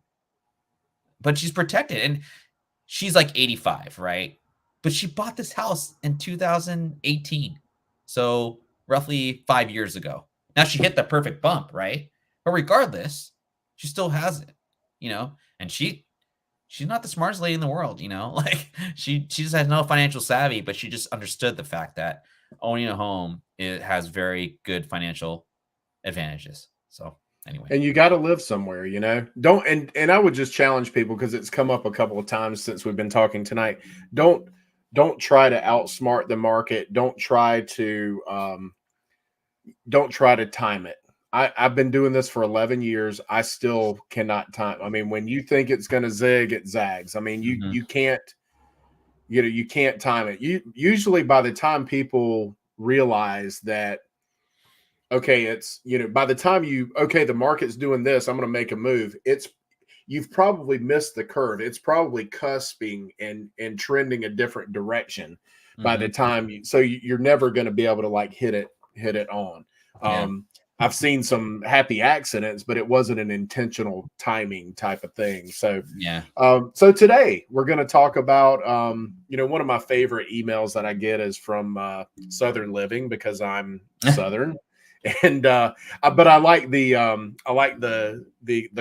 But she's protected, and she's like 85, right? But she bought this house in 2018, so roughly 5 years ago. Now she hit the perfect bump, right? But regardless, she still has it, and she's not the smartest lady in the world, like she just has no financial savvy, but she just understood the fact that owning a home, it has very good financial advantages. So anyway. And you got to live somewhere, don't, and I would just challenge people, because it's come up a couple of times since we've been talking tonight. Don't try to outsmart the market. Don't try to time it. I've been doing this for 11 years. I still cannot time. I mean, when you think it's going to zig, it zags. I mean, you can't, you can't time it. Usually by the time people realize that, okay, it's, by the time the market's doing this, I'm going to make a move. You've probably missed the curve. It's probably cusping and trending a different direction by the time you're never going to be able to like hit it on. I've seen some happy accidents, but it wasn't an intentional timing type of thing. So, so today we're going to talk about, one of my favorite emails that I get is from Southern Living, because I'm Southern. And but I like the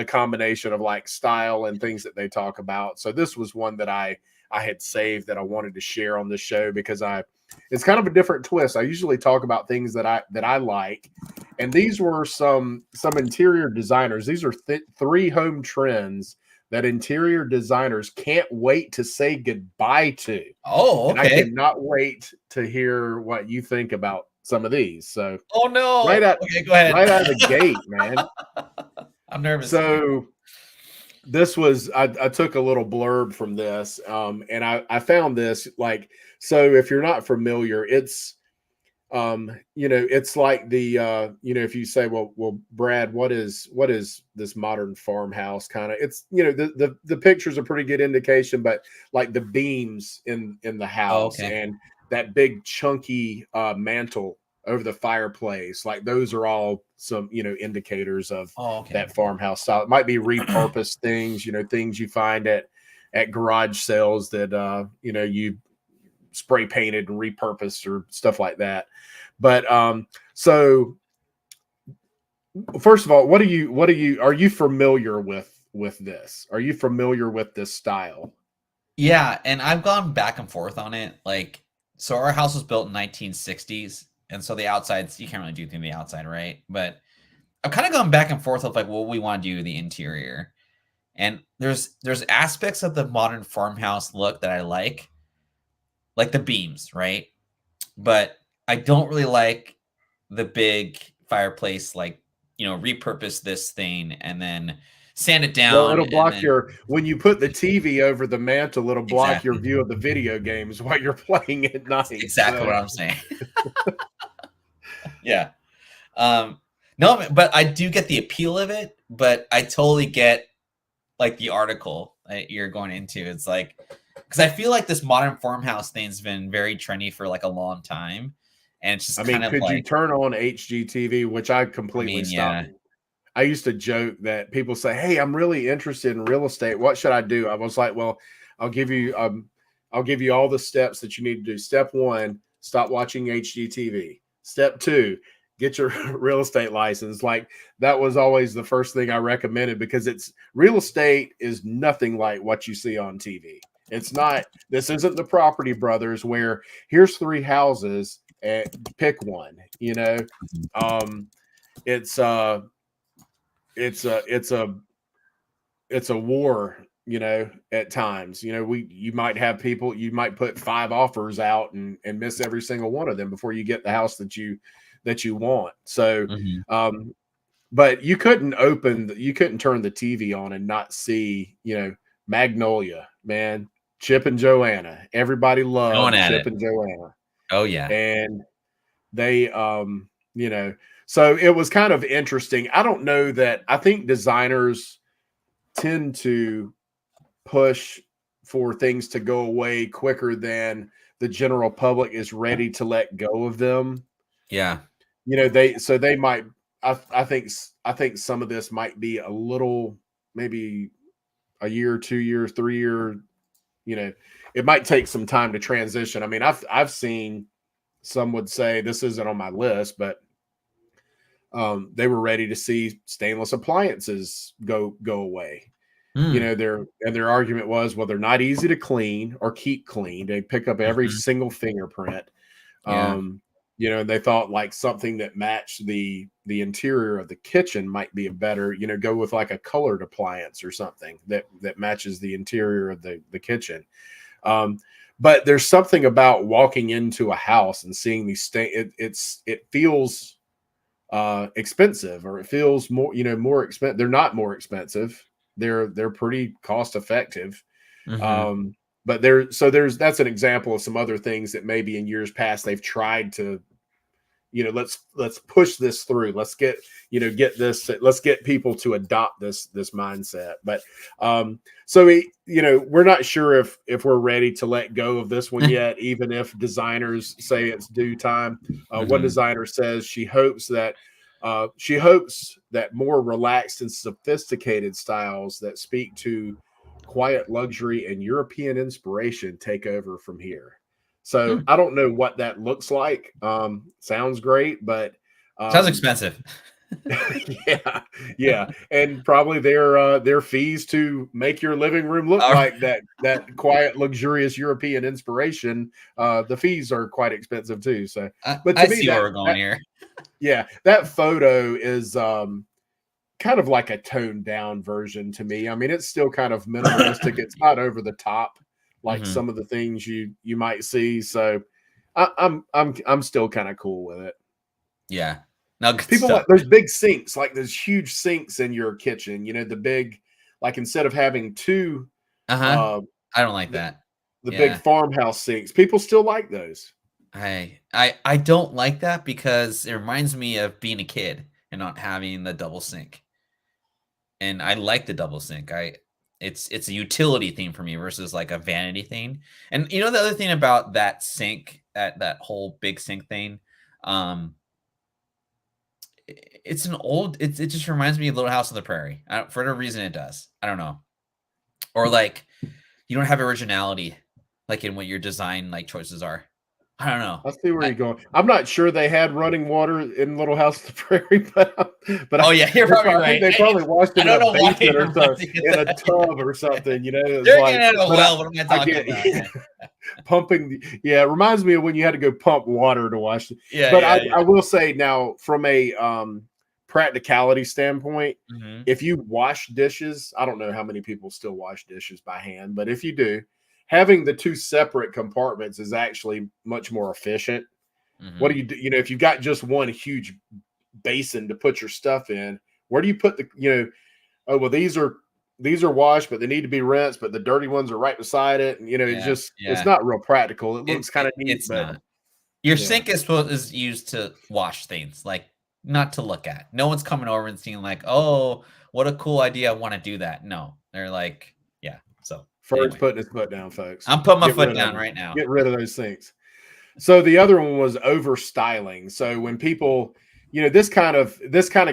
combination of like style and things that they talk about. So this was one that I had saved that I wanted to share on this show, because it's kind of a different twist. I usually talk about things that I like, and these were some interior designers. These are 3 home trends that interior designers can't wait to say goodbye to. Oh, okay. And I cannot wait to hear what you think about some of these. So, oh no, okay, go ahead. Right out of the gate, man. I'm nervous. So this was, I took a little blurb from this, and I found this, like, so if you're not familiar, it's, it's like the, if you say, well, Brad, what is this modern farmhouse kind of, it's, the picture's a pretty good indication, but like the beams in the house, and that big chunky mantle over the fireplace. Like those are all some, indicators of that farmhouse style. It might be repurposed things, things you find at garage sales that, you spray painted and repurposed or stuff like that. But so first of all, are you familiar with this? Are you familiar with this style? Yeah, and I've gone back and forth on it. Like, so our house was built in 1960s, and so the outsides, you can't really do anything to the outside, right? But I've kind of gone back and forth of like what we want to do to the interior. And there's aspects of the modern farmhouse look that I like the beams, right? But I don't really like the big fireplace, like, repurpose this thing and then sand it Well, down it'll and block then when you put the TV over the mantle, it'll block your exactly. view of the video games while you're playing at That's night. exactly So what I'm saying. Yeah. No, but I do get the appeal of it, but I totally get like the article that you're going into. It's like, because I feel like this modern farmhouse thing's been very trendy for like a long time. And it's just I kind mean, of could you like, turn on HGTV, which I completely stopped. yeah, I used to joke that people say, "Hey, I'm really interested in real estate. What should I do?" I was like, "Well, I'll give you all the steps that you need to do. Step 1, stop watching HGTV. Step 2, get your real estate license." Like that was always the first thing I recommended because real estate is nothing like what you see on TV. It's not. This isn't the Property Brothers where here's 3 houses and pick one. Um, it's it's a it's a it's a war, at times. You might have people, you might put 5 offers out and miss every single one of them before you get the house that you want. So mhm. but you couldn't turn the TV on and not see, Magnolia, man. Chip and Joanna. Everybody Going loved at Chip it. and Joanna. Oh yeah. And they so it was kind of interesting. I don't know that I think designers tend to push for things to go away quicker than the general public is ready to let go of them. Yeah. They might. I think some of this might be a little, maybe a year, 2 year, 3 year. It might take some time to transition. I mean, I've seen, some would say this isn't on my list, but they were ready to see stainless appliances go away. Mm. Their argument was, well, they're not easy to clean or keep clean. They pick up every Mhm. single fingerprint. Yeah. And they thought like something that matched the interior of the kitchen might be a better, go with like a colored appliance or something that matches the interior of the kitchen. But there's something about walking into a house and seeing these it feels expensive, or it feels more expensive. They're not more expensive. They're pretty cost effective. Mhm. Um, but that's an example of some other things that maybe in years past they've tried to, let's push this through. Let's get this. Let's get people to adopt this mindset. But we're not sure if we're ready to let go of this one yet, even if designers say it's due time. One Mhm. designer says she hopes that more relaxed and sophisticated styles that speak to quiet luxury and European inspiration take over from here. So Hmm. I don't know what that looks like. Sounds great, but Sounds um, expensive. yeah, yeah, and probably their fees to make your living room look All right. like that quiet, luxurious European inspiration. The fees are quite expensive too. So, but I to me, see where we're going here. that photo is kind of like a toned down version to me. I mean, it's still kind of minimalistic. It's not over the top like Mhm. some of the things you might see. So I'm still kind of cool with it. Yeah. No, good People stuff, like those man. big sinks, like those huge sinks in your kitchen. The big, like instead of having two, Uh-huh. uh, I don't like the, that. the big Yeah. farmhouse sinks. People still like those. I don't like that because it reminds me of being a kid and not having the double sink. And I like the double sink. It's a utility thing for me versus like a vanity thing. And the other thing about that sink at that whole big sink thing. It's an old. It just reminds me of Little House on the Prairie. For no reason, it does. I don't know. Or like, you don't have originality, like in what your design like choices are. I don't know. I see where you're going. I'm not sure they had running water in Little House on the Prairie, but Oh yeah, you're probably I think right. they probably washed I it in don't a know why basin it or reminds something, me of in a that. tub or something. You know, it's They're like, getting out of but well. What am I I talking get about? pumping. Yeah, it reminds me of when you had to go pump water to wash it. Yeah, But yeah, I will say now, from a practicality standpoint, yeah. if you wash dishes, I don't know how many people still wash dishes by hand, but if you do, having the two separate compartments is actually much more efficient. What do you do? You know, if you've got just one huge basin to put your stuff in, where do you put the, oh, well, these are washed, but they need to be rinsed, but the dirty ones are right beside it. And, Yeah, it's yeah. not real practical. It looks kind of neat, It's but not. Your yeah. sink is used to wash things, like not to look at. No one's coming over and seeing like, oh, what a cool idea. I want to do that. No, they're like, yeah. So Ferg's anyway, putting his foot down, folks. I'm putting my Get foot rid of down them. right now. Get rid of those sinks. So the other one was over styling. So when people, this kind of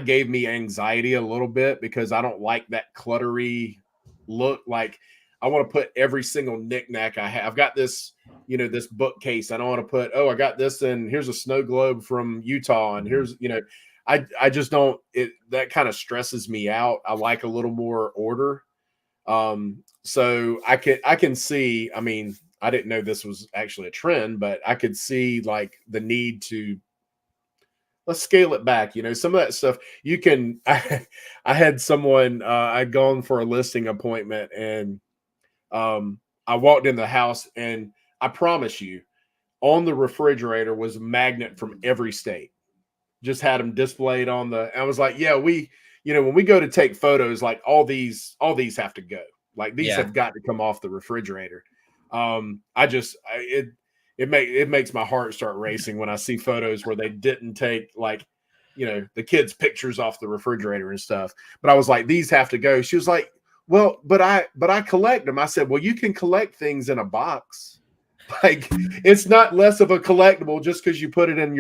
gave me anxiety a little bit because I don't like that cluttery look. Like I want to put every single knickknack I have. I've got this, this bookcase. I don't want to put, oh, I got this, and here's a snow globe from Utah, and here's, I just don't. That kind of stresses me out. I like a little more order. So I can see. I mean, I didn't know this was actually a trend, but I could see like the need to, let's scale it back. Some of that stuff you can. I had someone. I'd gone for a listing appointment, and I walked in the house, and I promise you, on the refrigerator was a magnet from every state. Just had them displayed on the. I was like, yeah, when we go to take photos, like all these have to go. Like these Yeah. have got to come off the refrigerator. It makes my heart start racing when I see photos where they didn't take the kids' pictures off the refrigerator and stuff. But I was like, these have to go. She was like, well, but I collect them. I said, well, you can collect things in a box. Like it's not less of a collectible just because you put it in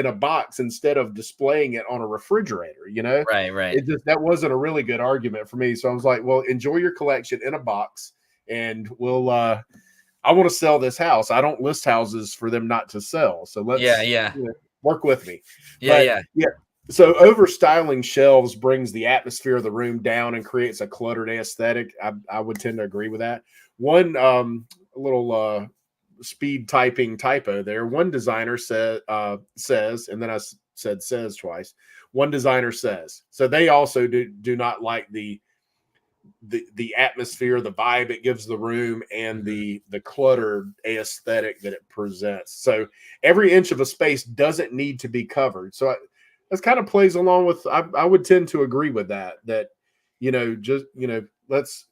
a box instead of displaying it on a refrigerator. Right. That wasn't a really good argument for me. So I was like, well, enjoy your collection in a box, and we'll. I want to sell this house. I don't list houses for them not to sell. So let's work with me. Yeah. So over styling shelves brings the atmosphere of the room down and creates a cluttered aesthetic. I would tend to agree with that. One little speed typing typo there. One designer says, and then I said says twice. One designer says. So they also do not like the atmosphere, the vibe it gives the room, and the cluttered aesthetic that it presents. So every inch of a space doesn't need to be covered. So this kind of plays along with. I would tend to agree with that.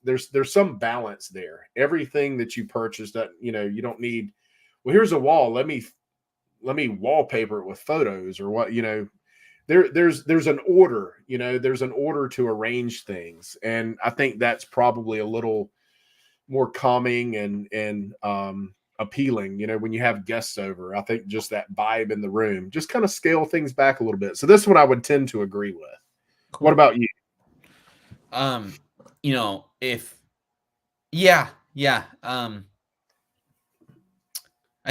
There's some balance there. Everything that you purchase that you don't need. Well, here's a wall. Let me wallpaper it with photos or what. There's an order. There's an order to arrange things, and I think that's probably a little more calming and appealing. When you have guests over, I think just that vibe in the room just kind of scale things back a little bit. So this one I would tend to agree with. Cool. What about you? I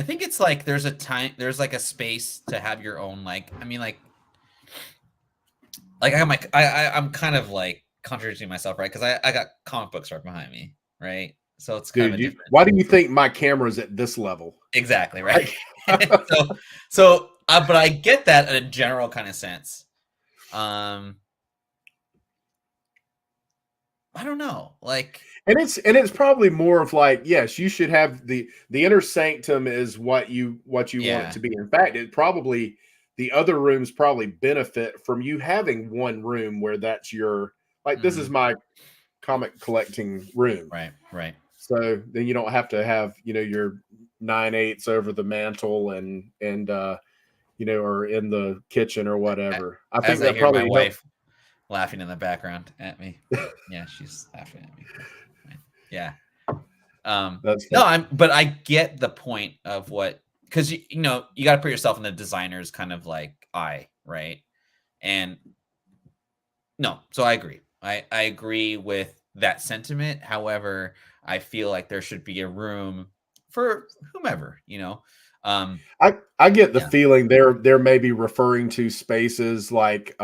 think it's like there's like a space to have your own, I'm kind of like contradicting myself, right? Because I got comic books right behind me, right? So it's kind of a different. Why do you think my camera's at this level? Exactly, right? But I get that in a general kind of sense. I don't know, and it's probably more of like, yes, you should have the inner sanctum is what you want it to be. In fact, the other rooms probably benefit from you having one room where that's your this is my comic collecting room, right. So then you don't have to have your 9/8 over the mantle and or in the kitchen or whatever. I think that probably my wife laughing in the background at me. Yeah, she's laughing at me. Yeah. But I get the point of what because you know you got to put yourself in the designer's kind of like eye, right? And no, so I agree. I agree with that sentiment. However, I feel like there should be a room for whomever, you know. I get the Yeah. feeling they're maybe referring to spaces like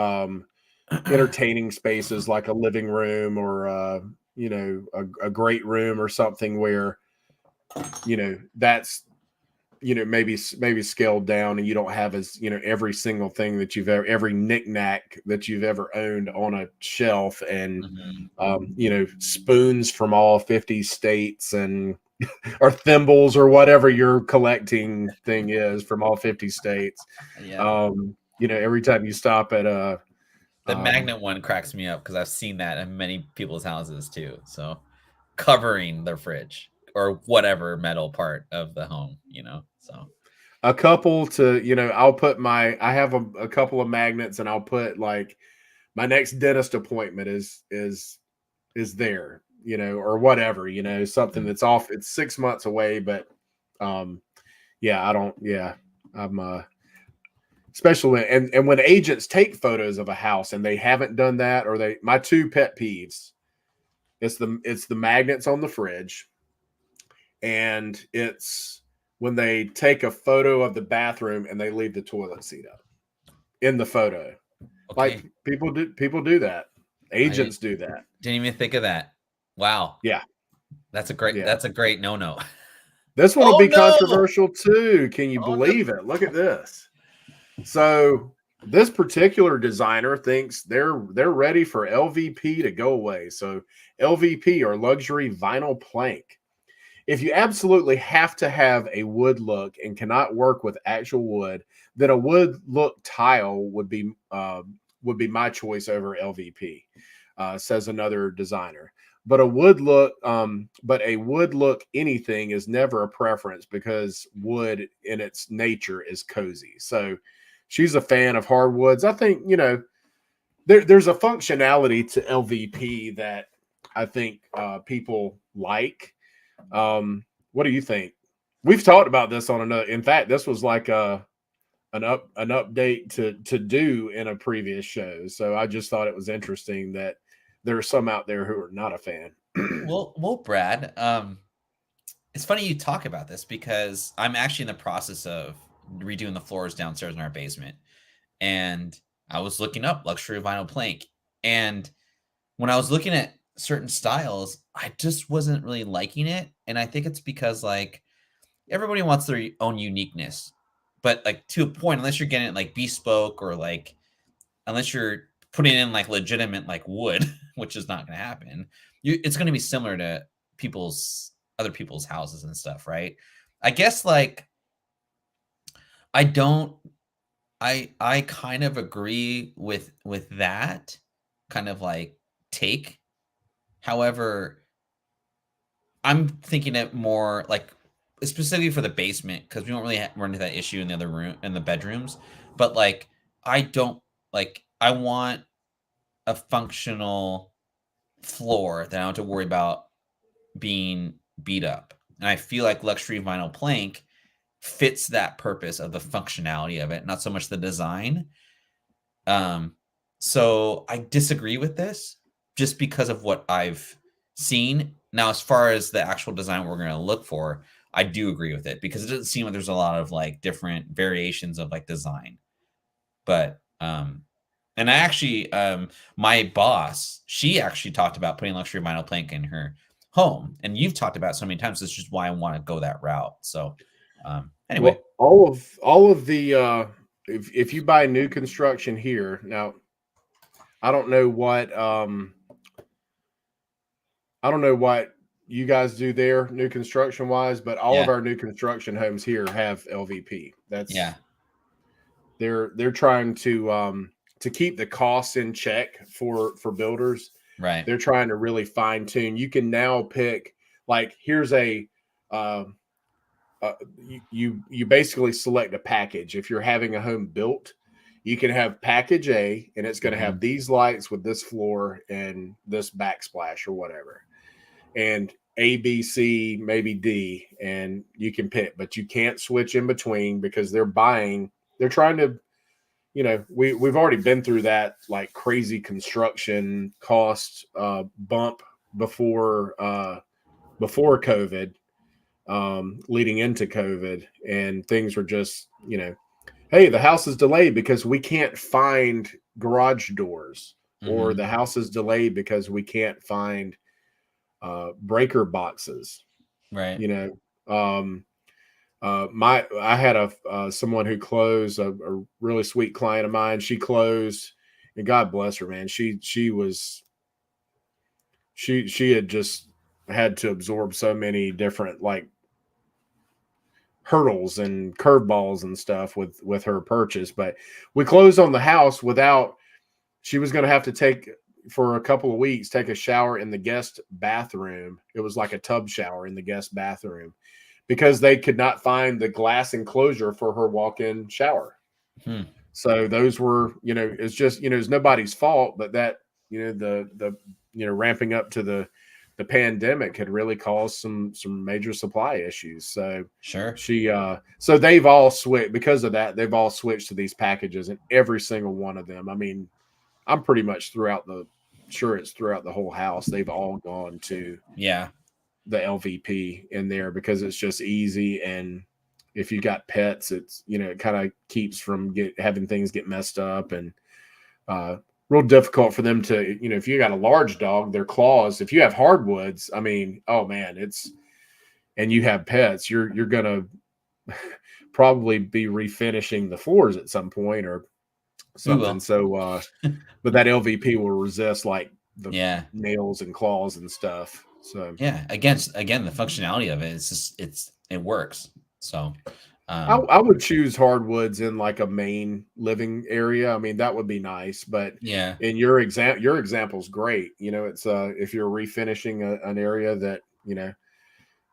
entertaining spaces like a living room or you know, a great room or something where, you know, that's, you know, maybe scaled down and you don't have as, you know, every single thing that you've ever, every knickknack that you've ever owned on a shelf, and Mhm. you know, spoons from all 50 states and or thimbles or whatever your collecting thing is from all 50 states. Yeah. You know, every time you stop at a The magnet one cracks me up because I've seen that in many people's houses too. So covering their fridge or whatever metal part of the home, you know. So a couple to, you know, I'll put my, I have a couple of magnets and I'll put like my next dentist appointment is there, you know, or whatever, you know, something mm, that's off. It's 6 months away, but yeah, I don't, yeah, I'm especially when, and when agents take photos of a house and they haven't done that, or they, my two pet peeves, it's the magnets on the fridge, and it's when they take a photo of the bathroom and they leave the toilet seat up in the photo. Like okay. people do that. I Agents do that. didn't even think of that. Wow. Yeah, yeah. That's a great no-no. This one will Oh be no. controversial too. Can you Oh no. believe it? Look at this. So this particular designer thinks they're ready for LVP to go away. So LVP, or luxury vinyl plank. If you absolutely have to have a wood look and cannot work with actual wood, then a wood look tile would be my choice over LVP, says another designer. But a wood look anything is never a preference because wood in its nature is cozy. So she's a fan of hardwoods. I think, you know, there's a functionality to LVP that I think people like. What do you think? We've talked about this on another. In fact, this was like an update to do in a previous show. So I just thought it was interesting that there are some out there who are not a fan. Well, Brad, it's funny you talk about this because I'm actually in the process of redoing the floors downstairs in our basement. And I was looking up luxury vinyl plank. And when I was looking at certain styles, I just wasn't really liking it. And I think it's because like everybody wants their own uniqueness. But like to a point, unless you're getting it like bespoke or like unless you're putting in like legitimate like wood, which is not going to happen, it's going to be similar to other people's houses and stuff, right? I guess like I don't I kind of agree with that kind of like take. However, I'm thinking it more like specifically for the basement because we don't really run into that issue in the other room in the bedrooms. But like I don't like I want a functional floor that I don't have to worry about being beat up. And I feel like luxury vinyl plank fits that purpose of the functionality of it, not so much the design. Um, so I disagree with this just because of what I've seen. Now, as far as the actual design we're going to look for, I do agree with it because it doesn't seem like there's a lot of like different variations of like design. But and I actually my boss, she actually talked about putting luxury vinyl plank in her home. And you've talked about it so many times. This is just why I want to go that route. So anyway. Well, all of the if you buy new construction here now, I don't know what I don't know what you guys do there new construction wise, but all of Yeah. our new construction homes here have LVP. Yeah. That's they're trying to keep the costs in check for builders. Right. They're trying to really fine tune. You can now pick, like, here's a uh, you basically select a package. If you're having a home built, you can have package A, and it's going to have Mhm. these lights with this floor and this backsplash or whatever. And A, B, C, maybe D, and you can pick, but you can't switch in between because they're trying to, we've already been through that like crazy construction cost bump before COVID, leading into COVID, and things were just, hey, the house is delayed because we can't find garage doors, or the house is delayed because we can't find breaker boxes. Right. I had someone who closed, a really sweet client of mine. She closed, and God bless her, man. She had just had to absorb so many different like hurdles and curveballs and stuff with her purchase. But we closed on the house without. She was going to have to take for a couple of weeks, take a shower in the guest bathroom. It was like a tub shower in the guest bathroom because they could not find the glass enclosure for her walk-in shower. So those were, it's just, it's nobody's fault, but that, the ramping up to the pandemic had really caused some major supply issues. So sure, so they've all switched because of that. They've all switched to these packages, and every single one of them. I mean, I'm pretty much throughout the whole house. They've all gone to the LVP in there because it's just easy, and if you got pets, it's it kind of keeps from having things get messed up, and real difficult for them to if you got a large dog, their claws. If you have hardwoods, I mean, oh man, and you have pets, you're gonna probably be refinishing the floors at some point or something. So, but that LVP will resist like the nails and claws and stuff. So again, the functionality of it, it works. So I would choose hardwoods in like a main living area. I mean, that would be nice. But in your example's great. It's if you're refinishing an area that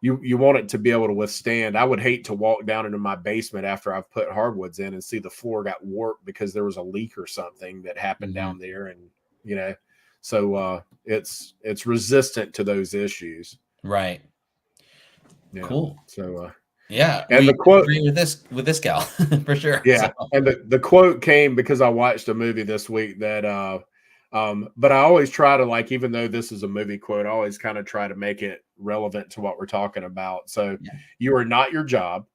you want it to be able to withstand. I would hate to walk down into my basement after I've put hardwoods in and see the floor got warped because there was a leak or something that happened down there, and so it's resistant to those issues. Right. Yeah. Cool. So and the quote agree with this gal for sure. Yeah, so. And the quote came because I watched a movie this week that but I always try to, like, even though this is a movie quote, I always kind of try to make it relevant to what we're talking about. So you are not your job.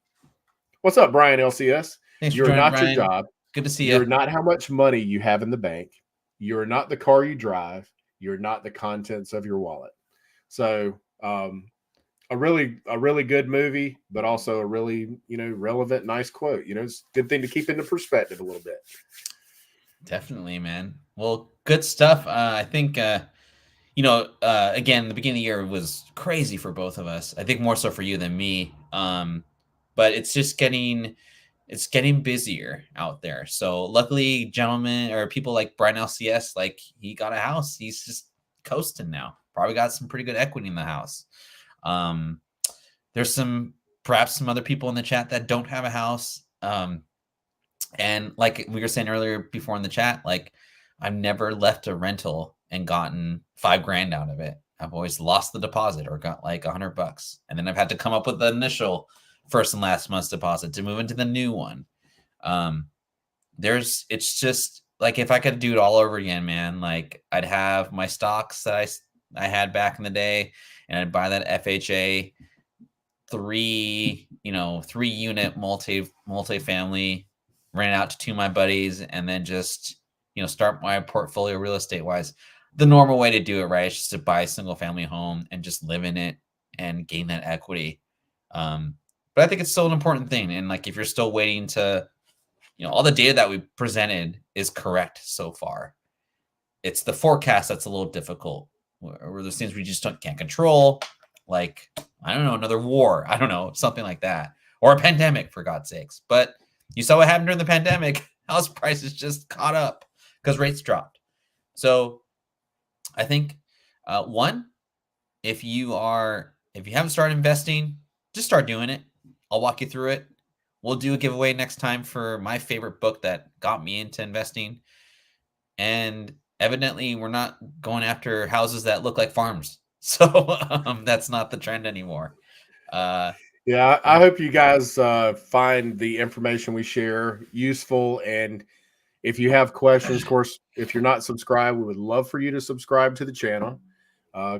What's up, Brian LCS? Thanks You're joining, not Brian. your job. Good to see you. You're not how much money you have in the bank. You're not the car you drive. You're not the contents of your wallet. So a really good movie, but also a really, relevant, nice quote. It's a good thing to keep into perspective a little bit. Definitely, man. Well, good stuff. I think, again, the beginning of the year was crazy for both of us. I think more so for you than me. But it's just getting busier out there. So luckily, gentlemen or people like Brian LCS, like he got a house. He's just coasting now. Probably got some pretty good equity in the house. There's perhaps some other people in the chat that don't have a house. And like we were saying earlier before in the chat, like I've never left a rental and gotten $5,000 out of it. I've always lost the deposit or got like $100, and then I've had to come up with the initial first and last month's deposit to move into the new one. It's just like, if I could do it all over again, man, like I'd have my stocks that I had back in the day, and I'd buy that FHA 3 unit multifamily, rent out to 2 of my buddies, and then just, start my portfolio real estate wise. The normal way to do it, right, is just to buy a single family home and just live in it and gain that equity. But I think it's still an important thing. And like, if you're still waiting to, all the data that we presented is correct so far. It's the forecast that's a little difficult, where there's things we just can't control. Like, I don't know, another war. I don't know, something like that. Or a pandemic, for God's sakes. But you saw what happened during the pandemic. House prices just caught up because rates dropped. So I think, one, if you haven't started investing, just start doing it. I'll walk you through it. We'll do a giveaway next time for my favorite book that got me into investing. And evidently, we're not going after houses that look like farms. So that's not the trend anymore. Yeah, I hope you guys find the information we share useful. And if you have questions, of course, if you're not subscribed, we would love for you to subscribe to the channel.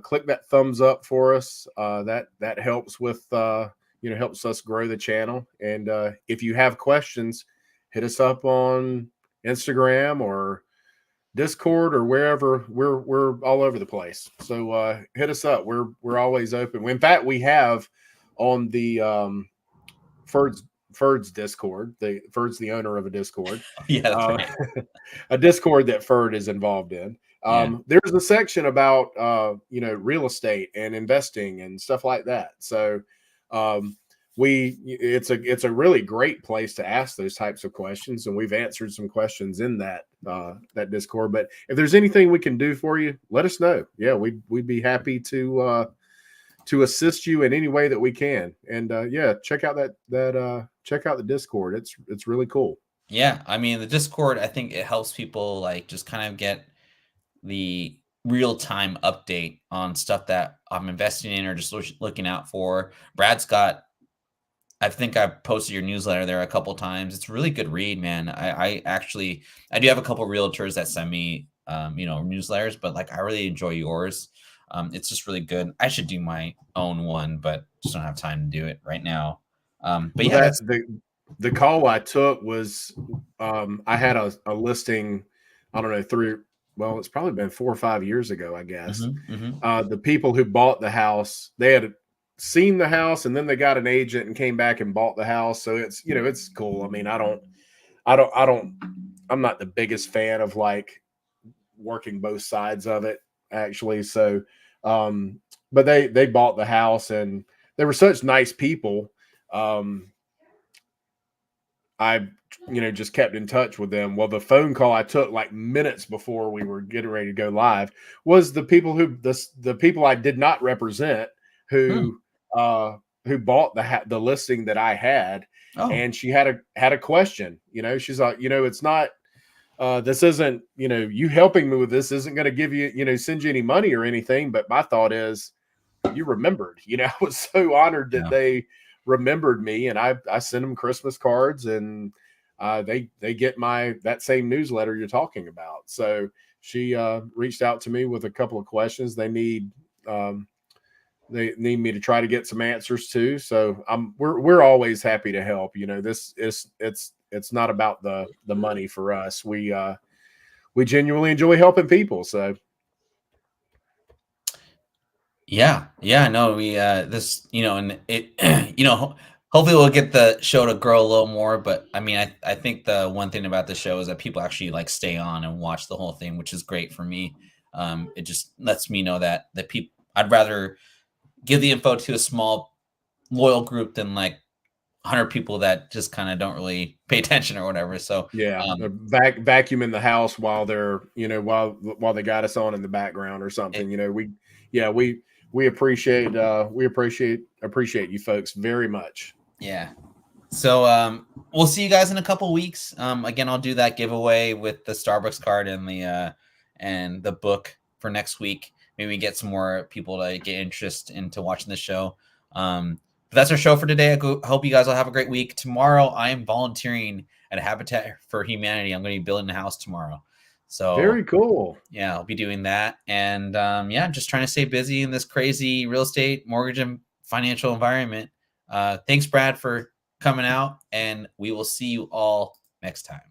Click that thumbs up for us. That helps with helps us grow the channel. And if you have questions, hit us up on Instagram or Discord or wherever. We're all over the place. So hit us up. We're always open. In fact, we have on the Ferd's Discord. Ferd's the owner of a Discord. Yeah, that's Uh, right. a Discord that Ferd is involved in. Yeah. There's a section about real estate and investing and stuff like that. So it's a really great place to ask those types of questions, and we've answered some questions in that Discord. But if there's anything we can do for you, let us know. Yeah, we'd be happy to assist you in any way that we can. And check out check out the Discord. It's really cool. Yeah, I mean, the Discord, I think it helps people like just kind of get the real-time update on stuff that I'm investing in or just looking out for. Brad's got, I think I posted your newsletter there a couple times. It's a really good read, man. I actually, I do have a couple realtors that send me, newsletters, but like I really enjoy yours. It's just really good. I should do my own one, but just don't have time to do it right now. But Well, yeah, that's the call I took was I had a listing. I don't know it's probably been 4 or 5 years ago, I guess. The people who bought the house, they had seen the house and then they got an agent and came back and bought the house. So it's cool. I mean, I'm not the biggest fan of like working both sides of it actually. So, but they bought the house and they were such nice people. I just kept in touch with them. Well, the phone call I took like minutes before we were getting ready to go live was the people the people I did not represent who bought the listing that I had. Oh, And she had a question. She's like, it's not this isn't, you helping me with this isn't going to give you, send you any money or anything. But my thought is, you remembered. I was so honored that yeah. they remembered me, and I sent them Christmas cards, and they get that same newsletter you're talking about. So she reached out to me with a couple of questions they need me to try to get some answers to. So we're always happy to help. This is it's not about the money for us. We genuinely enjoy helping people. So Yeah, no, we this, and it hopefully we'll get the show to grow a little more, but I mean I think the one thing about the show is that people actually like stay on and watch the whole thing, which is great for me. It just lets me know that people, I'd rather give the info to a small loyal group than like 100 people that just kind of don't really pay attention or whatever. So yeah, vacuum in the house while they're while they got us on in the background or something. We appreciate you folks very much. yeah. So we'll see you guys in a couple weeks. Again, I'll do that giveaway with the Starbucks card and the book for next week. Maybe get some more people to get interest into watching the show. But that's our show for today. I hope you guys will have a great week. Tomorrow, I am volunteering at Habitat for Humanity. I'm going to be building a house tomorrow. So very cool. Yeah, I'll be doing that. And just trying to stay busy in this crazy real estate, mortgage, and financial environment. Thanks, Brad, for coming out, and we will see you all next time.